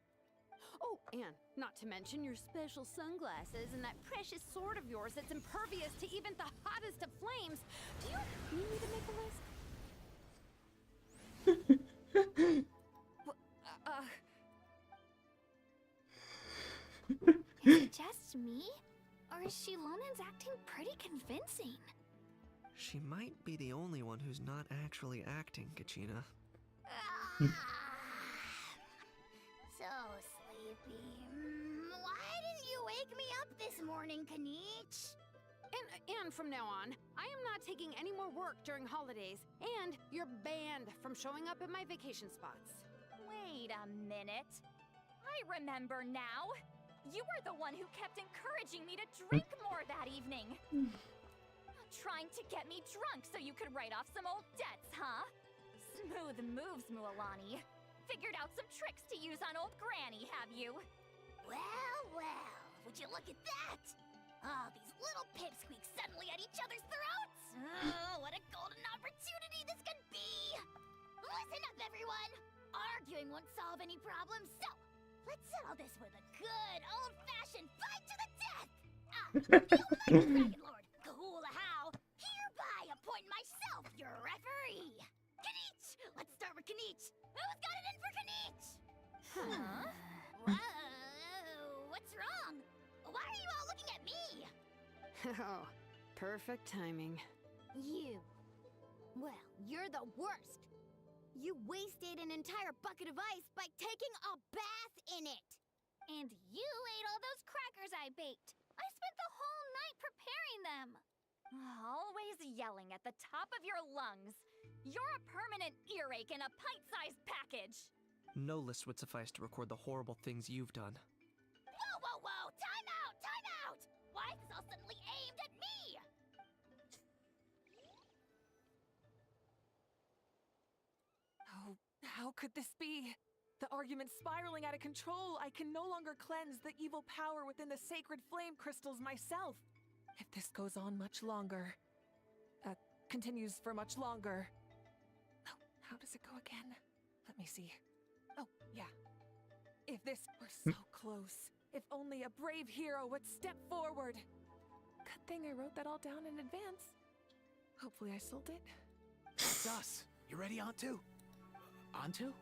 Oh, and not to mention your special sunglasses and that precious sword of yours that's impervious to even the hottest of flames. Do you need me to make a list? Is it just me? Or is Shilonen's acting pretty convincing? She might be the only one who's not actually acting, Kachina. So sleepy. Why didn't you wake me up this morning, Kanich? And from now on, I am not taking any more work during holidays, and you're banned from showing up at my vacation spots. Wait a minute. I remember now. You were the one who kept encouraging me to drink more that evening. Trying to get me drunk so you could write off some old debts, huh? Smooth moves, Mualani. Figured out some tricks to use on old Granny, have you? Well, well, would you look at that? Oh, these little pipsqueaks suddenly at each other's throats! Oh, what a golden opportunity this could be! Listen up, everyone! Arguing won't solve any problems, so let's settle this with a good old-fashioned fight to the death! The Almighty Dragon Lord, Kahula-How, hereby appoint myself your referee! Kanich! Let's start with Kanich! Who's got it in for Kanich? Huh? Whoa, what's wrong? Why are you all looking at me? Oh, perfect timing. You. Well, you're the worst. You wasted an entire bucket of ice by taking a bath in it. And you ate all those crackers I baked. I spent the whole night preparing them. Always yelling at the top of your lungs. You're a permanent earache in a pint-sized package. No list would suffice to record the horrible things you've done. Whoa, whoa, whoa! Time out! Time out! Why is this all suddenly aimed at me? Oh, how could this be? The argument's spiraling out of control. I can no longer cleanse the evil power within the sacred flame crystals myself. If this goes on much longer, continues for much longer. Oh, how does it go again? Let me see. Oh, yeah. If this were so close, if only a brave hero would step forward. Good thing I wrote that all down in advance. Hopefully I sold it. That's us. You ready, Antu? Antu?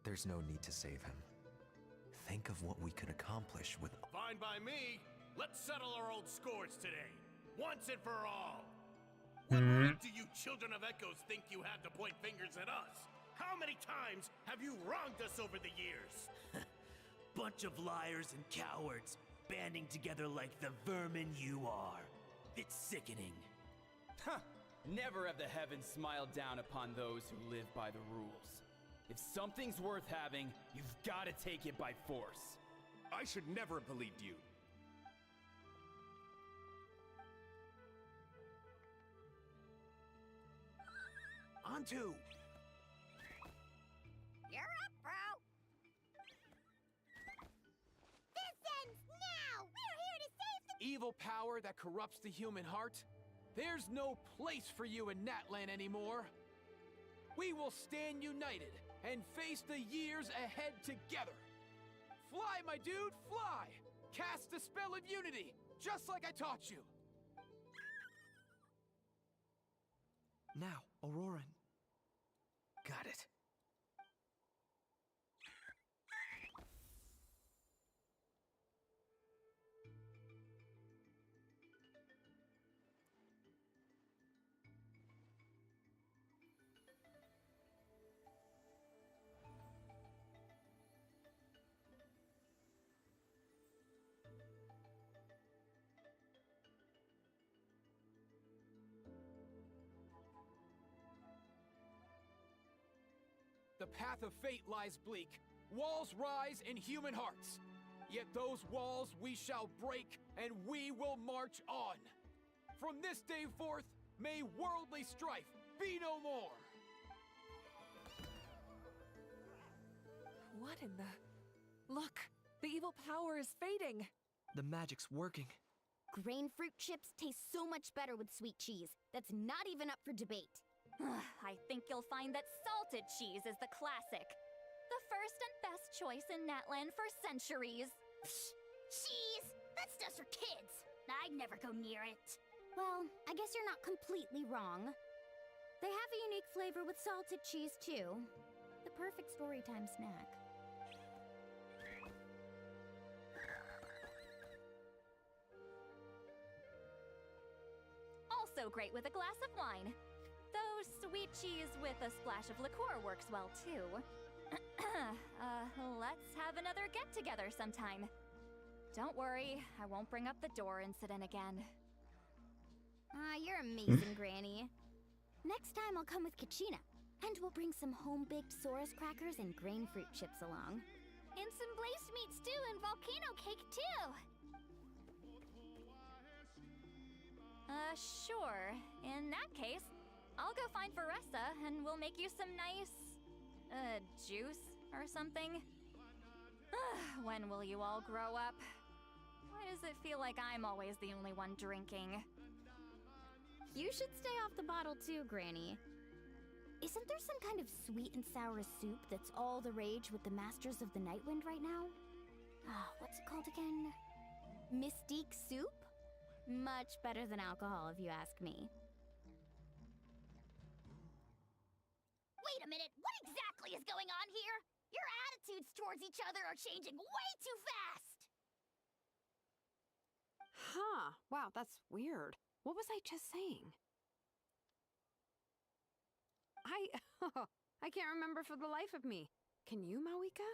There's no need to save him. Think of what we could accomplish with... Fine by me. Let's settle our old scores today. Once and for all. What right do you children of Echoes think you have to point fingers at us? How many times have you wronged us over the years? Bunch of liars and cowards, banding together like the vermin you are. It's sickening. Huh! Never have the heavens smiled down upon those who live by the rules. If something's worth having, you've got to take it by force. I should never have believed you. Antu! You're up, bro! This ends now! We're here to save the... Evil power that corrupts the human heart? There's no place for you in Natlan anymore. We will stand united and face the years ahead together. Fly, my dude, fly! Cast the spell of unity, just like I taught you. Now, Auroran. Got it. The path of fate lies bleak. Walls rise in human hearts. Yet those walls we shall break, and we will march on. From this day forth, may worldly strife be no more. What in the... Look! The evil power is fading! The magic's working. Grain fruit chips taste so much better with sweet cheese. That's not even up for debate. I think you'll find that salted cheese is the classic. The first and best choice in Natland for centuries. Psh, cheese! That stuff's for kids. I'd never go near it. Well, I guess you're not completely wrong. They have a unique flavor with salted cheese, too. The perfect storytime snack. Also great with a glass of wine. Though sweet cheese with a splash of liqueur works well, too. Let's have another get-together sometime. Don't worry, I won't bring up the door incident again. You're amazing, Granny. Next time I'll come with Kachina, and we'll bring some home-baked Saurus crackers and grain fruit chips along. And some glazed meat stew and volcano cake, too! Sure. In that case, I'll go find Varessa and we'll make you some nice... juice or something. When will you all grow up? Why does it feel like I'm always the only one drinking? You should stay off the bottle too, Granny. Isn't there some kind of sweet and sour soup that's all the rage with the Masters of the Nightwind right now? What's it called again? Mystique soup? Much better than alcohol, if you ask me. Wait a minute, what exactly is going on here? Your attitudes towards each other are changing way too fast! Huh. Wow, that's weird. What was I just saying? I can't remember for the life of me. Can you, Mawika?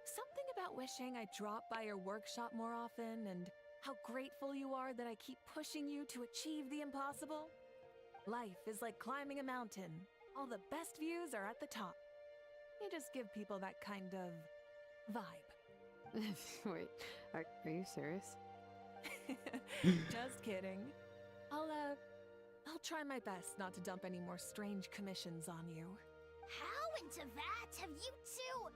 Something about wishing I'd drop by your workshop more often, and how grateful you are that I keep pushing you to achieve the impossible. Life is like climbing a mountain. All the best views are at the top. You just give people that kind of vibe. Wait, are you serious? Just kidding. I'll try my best not to dump any more strange commissions on you. How into that have you two?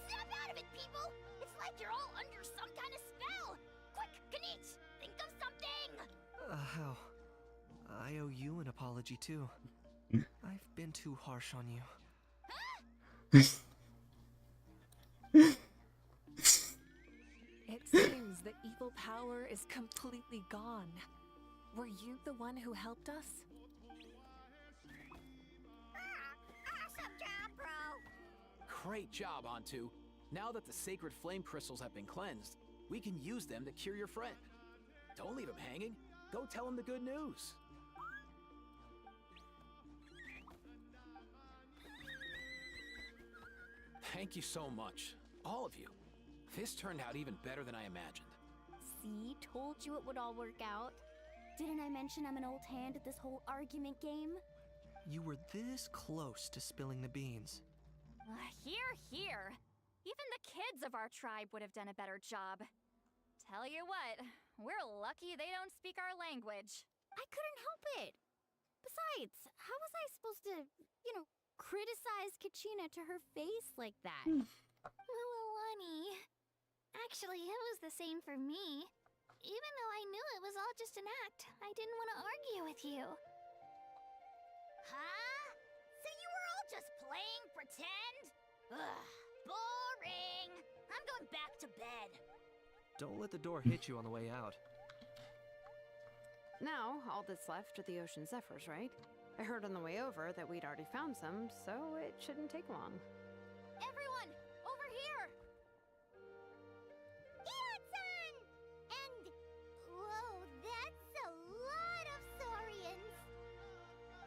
Snap out of it, people! It's like you're all under some kind of spell! Quick, Kanich, think of something! How? I owe you an apology, too. I've been too harsh on you. It seems the evil power is completely gone. Were you the one who helped us? Awesome job, bro! Great job, Antu. Now that the sacred flame crystals have been cleansed, we can use them to cure your friend. Don't leave him hanging. Go tell him the good news. Thank you so much, all of you. This turned out even better than I imagined. See, told you it would all work out. Didn't I mention I'm an old hand at this whole argument game? You were this close to spilling the beans. Here. Even the kids of our tribe would have done a better job. Tell you what, we're lucky they don't speak our language. I couldn't help it. Besides, how was I supposed to, criticize Kachina to her face like that? Lunny. Actually, it was the same for me. Even though I knew it was all just an act, I didn't want to argue with you. Huh? So you were all just playing pretend? Ugh, boring. I'm going back to bed. Don't let the door hit you on the way out. Now, all that's left are the ocean zephyrs, right? I heard on the way over that we'd already found some, so it shouldn't take long. Everyone, over here! Ion-san! And... whoa, that's a lot of saurians!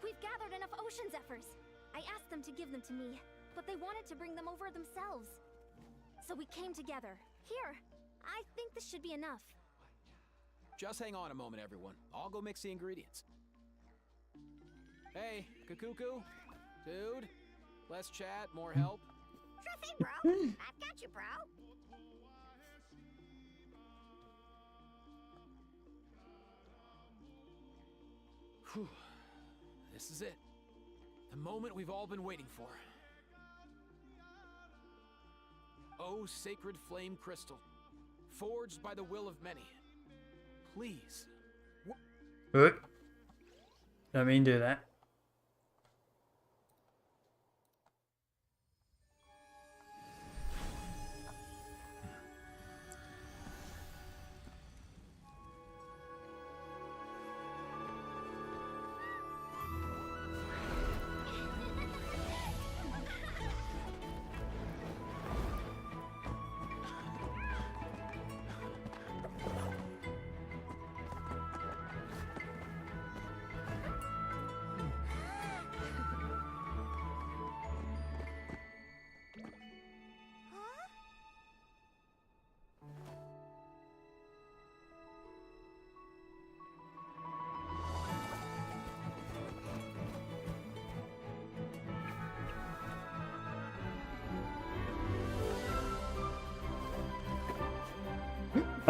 We've gathered enough ocean zephyrs. I asked them to give them to me, but they wanted to bring them over themselves. So we came together. Here, I think this should be enough. Just hang on a moment, everyone. I'll go mix the ingredients. Hey, Kakuku? Dude? Less chat, more help? Sure thing, bro. I've got you, bro. Whew. This is it. The moment we've all been waiting for. Oh, sacred flame crystal, forged by the will of many. Please. What? Don't mean do that.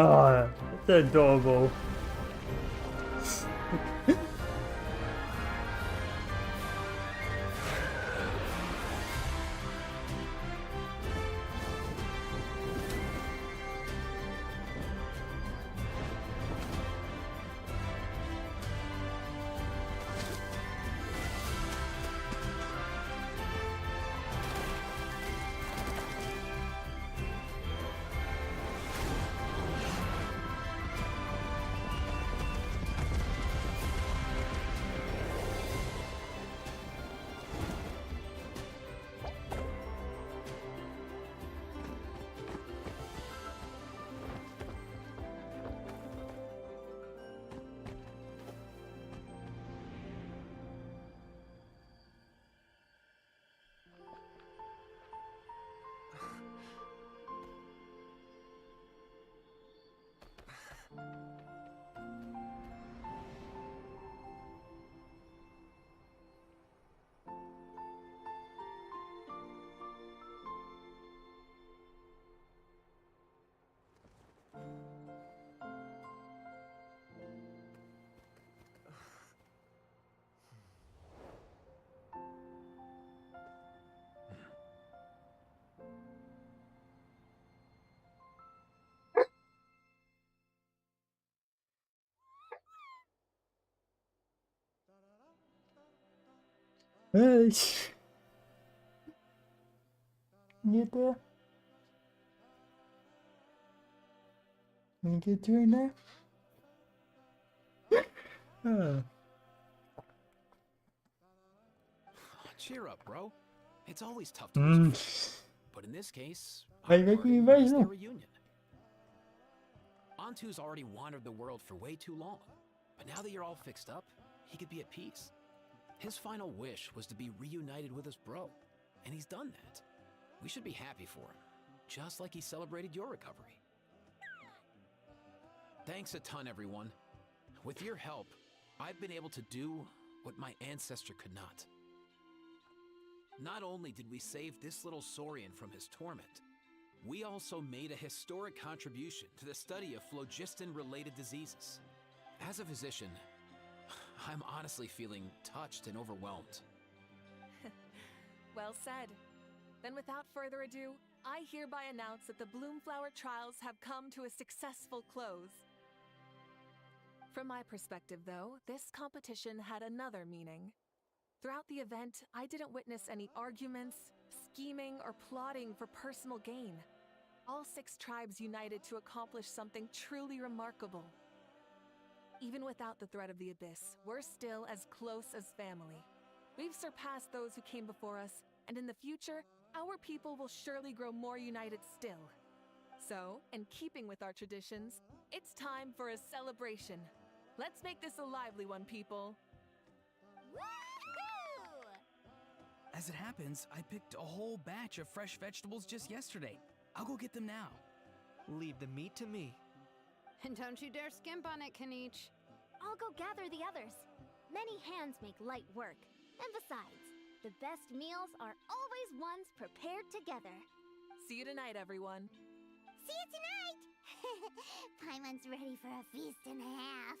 Oh, that's adorable. Hey. You there? Can you get through now? Oh. Cheer up, bro. It's always tough to lose a friend. But in this case, Hey, our make parting me is emotional. their reunion. Antu's already wandered the world for way too long. But now that you're all fixed up, he could be at peace. His final wish was to be reunited with his bro. And he's done that. We should be happy for him. Just like he celebrated your recovery. Thanks a ton, everyone. With your help, I've been able to do what my ancestor could not. Not only did we save this little Saurian from his torment, we also made a historic contribution to the study of phlogiston-related diseases. As a physician, I'm honestly feeling touched and overwhelmed. Well said. Then without further ado, I hereby announce that the Bloomflower trials have come to a successful close. From my perspective, though, this competition had another meaning. Throughout the event, I didn't witness any arguments, scheming, or plotting for personal gain. All 6 tribes united to accomplish something truly remarkable. Even without the threat of the Abyss, we're still as close as family. We've surpassed those who came before us, and in the future, our people will surely grow more united still. So, in keeping with our traditions, it's time for a celebration. Let's make this a lively one, people. As it happens, I picked a whole batch of fresh vegetables just yesterday. I'll go get them now. Leave the meat to me. And don't you dare skimp on it, Kanich. I'll go gather the others. Many hands make light work. And besides, the best meals are always ones prepared together. See you tonight, everyone. See you tonight! Paimon's ready for a feast and a half.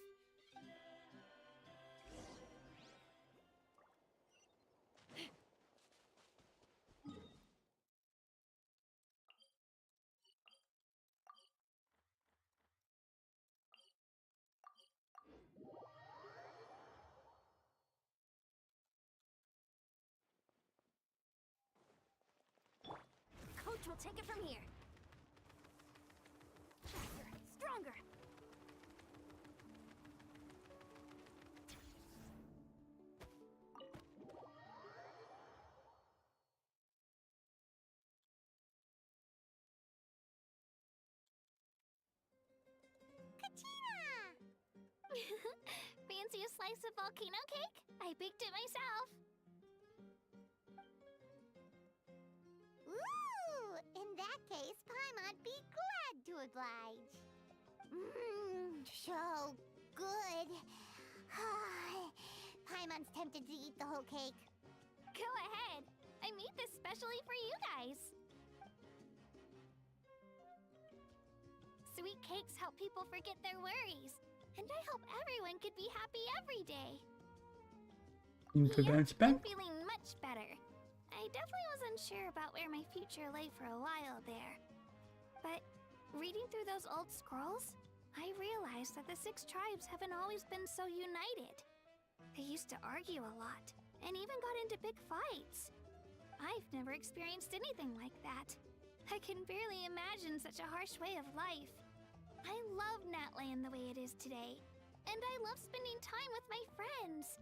Coach will take it from here. Faster, stronger. Katina! Fancy a slice of volcano cake? I baked it myself. Ooh! In that case, Paimon be glad to oblige. Mmm, so good. Paimon's tempted to eat the whole cake. Go ahead. I made this specially for you guys. Sweet cakes help people forget their worries. And I hope everyone could be happy every day. I'm feeling much better. I definitely was unsure about where my future lay for a while there. But reading through those old scrolls, I realized that the 6 tribes haven't always been so united. They used to argue a lot, and even got into big fights. I've never experienced anything like that. I can barely imagine such a harsh way of life. I love Natland the way it is today, and I love spending time with my friends.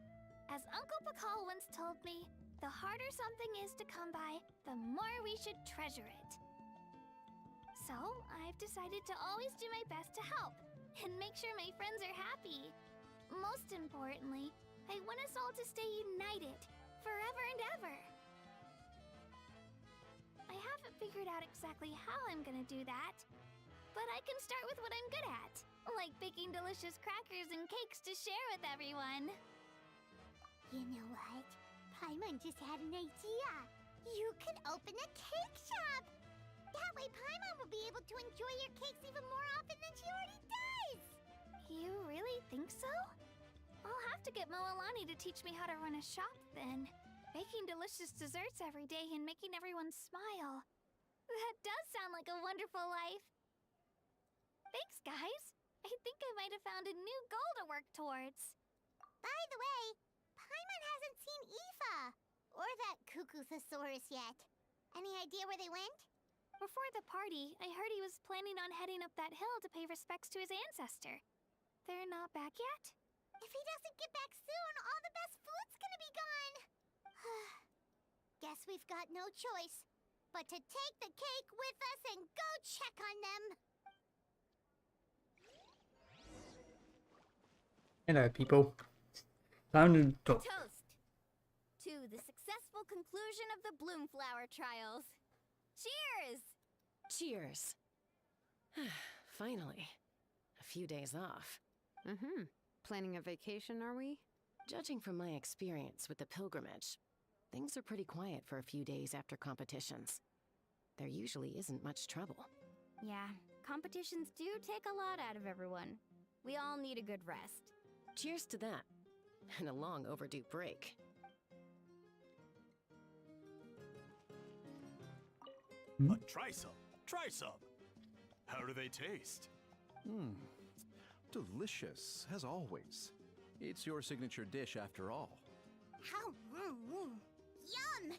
As Uncle Pakal once told me, the harder something is to come by, the more we should treasure it. So, I've decided to always do my best to help, and make sure my friends are happy. Most importantly, I want us all to stay united, forever and ever. I haven't figured out exactly how I'm gonna do that, but I can start with what I'm good at, like baking delicious crackers and cakes to share with everyone. You know what? Paimon just had an idea. You could open a cake shop. That way Paimon will be able to enjoy your cakes even more often than she already does. You really think so? I'll have to get Moalani to teach me how to run a shop then. Baking delicious desserts every day and making everyone smile. That does sound like a wonderful life. Thanks, guys. I think I might have found a new goal to work towards. By the way, Paimon hasn't seen Aoife or that cuckoo thesaurus yet. Any idea where they went? Before the party, I heard he was planning on heading up that hill to pay respects to his ancestor. They're not back yet? If he doesn't get back soon, all the best food's gonna be gone. Guess we've got no choice but to take the cake with us and go check on them. Hello, people. Time to talk. Toast to the successful conclusion of the Bloomflower trials. Cheers! Cheers. Finally. A few days off. Planning a vacation, are we? Judging from my experience with the pilgrimage, things are pretty quiet for a few days after competitions. There usually isn't much trouble. Yeah, competitions do take a lot out of everyone. We all need a good rest. Cheers to that. And a long overdue break. Try some. Try some. How do they taste? Delicious, as always. It's your signature dish after all. How? Yum!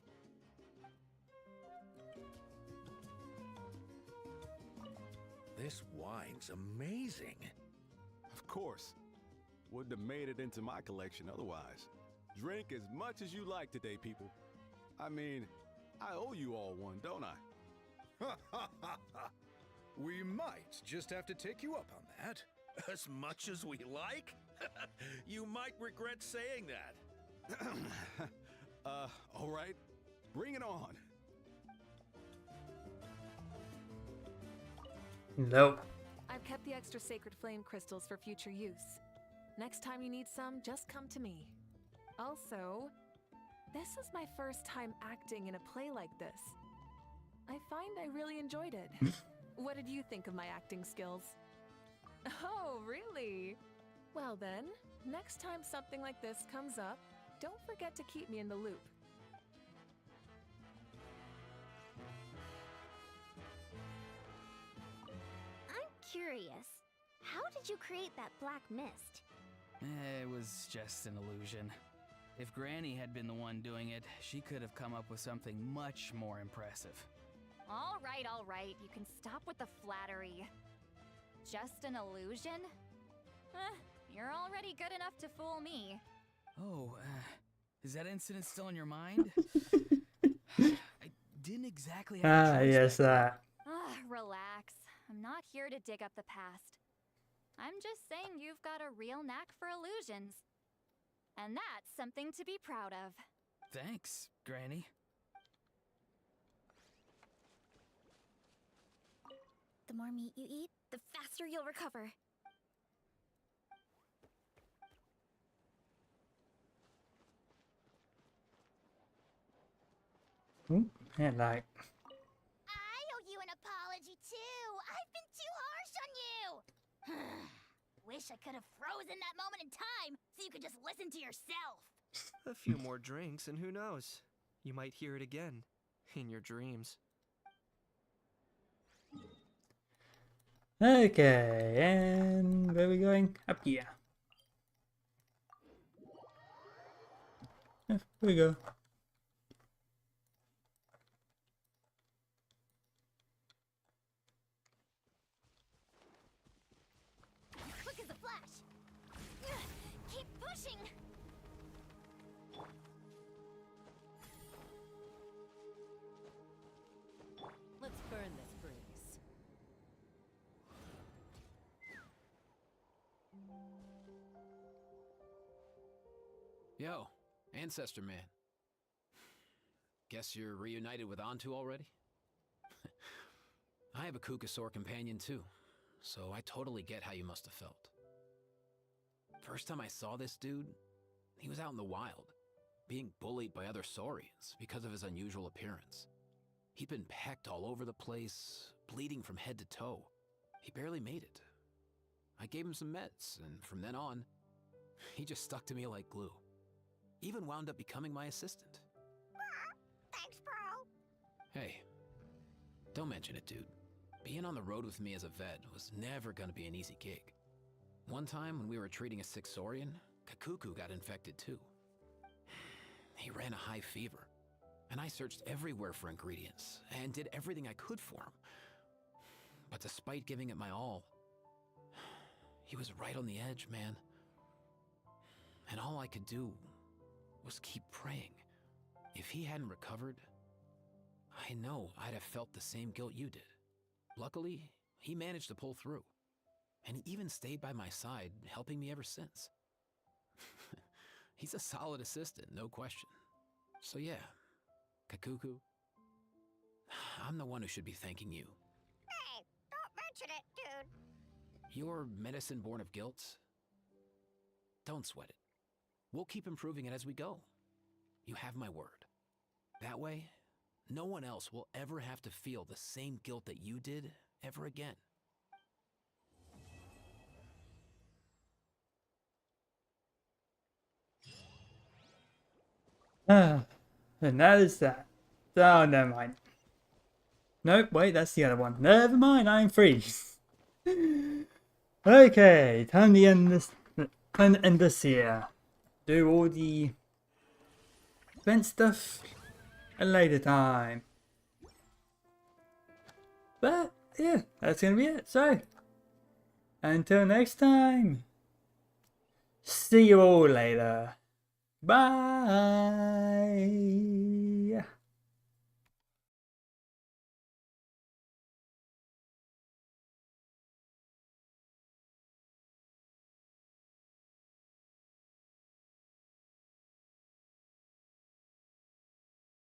This wine's amazing. Of course. Wouldn't have made it into my collection otherwise. Drink as much as you like today, people. I mean, I owe you all one, don't I? We might just have to take you up on that. As much as we like? You might regret saying that. All right. Bring it on. Nope. I've kept the extra sacred flame crystals for future use. Next time you need some, just come to me. Also, This is my first time acting in a play like this. I find I really enjoyed it. What did you think of my acting skills? Oh, really? Well then, next time something like this comes up, don't forget to keep me in the loop. I'm curious. How did you create that black mist? It was just an illusion. If Granny had been the one doing it, she could have come up with something much more impressive. All right. You can stop with the flattery. Just an illusion? You're already good enough to fool me. Oh, is that incident still in your mind? I didn't exactly have a choice yes, back that. Relax. I'm not here to dig up the past. I'm just saying you've got a real knack for illusions. And that's something to be proud of. Thanks, Granny. The more meat you eat, the faster you'll recover. Yeah, like. I owe you an apology too. I've been too harsh on you. Wish I could have frozen that moment in time so you could just listen to yourself. A few more drinks and who knows? You might hear it again. In your dreams. Okay, and where are we going? Up here. Here we go. Quick as a flash. Keep pushing. Let's burn this breeze. Yo, Ancestor Man. Guess you're reunited with Antu already? I have a Kukasaur companion too, so I totally get how you must have felt. First time I saw this dude, he was out in the wild, being bullied by other saurians because of his unusual appearance. He'd been pecked all over the place, bleeding from head to toe. He barely made it. I gave him some meds, and from then on, he just stuck to me like glue. Even wound up becoming my assistant. Thanks, bro. Hey, don't mention it, dude. Being on the road with me as a vet was never gonna be an easy gig. One time when we were treating a sick saurian, Kakuku got infected too. He ran a high fever, and I searched everywhere for ingredients and did everything I could for him. But despite giving it my all, he was right on the edge, man. And all I could do was keep praying. If he hadn't recovered, I know I'd have felt the same guilt you did. Luckily, he managed to pull through. And he even stayed by my side, helping me ever since. He's a solid assistant, no question. So yeah, Kakuku, I'm the one who should be thanking you. Hey, don't mention it, dude. Your medicine born of guilt? Don't sweat it. We'll keep improving it as we go. You have my word. That way, no one else will ever have to feel the same guilt that you did ever again. And that is that. Oh, never mind. Nope, wait, that's the other one. Never mind, I'm free. Okay, time to end this. Time to end this here. Do all the event stuff at a later time. But yeah, that's gonna be it. So until next time, see you all later. Bye.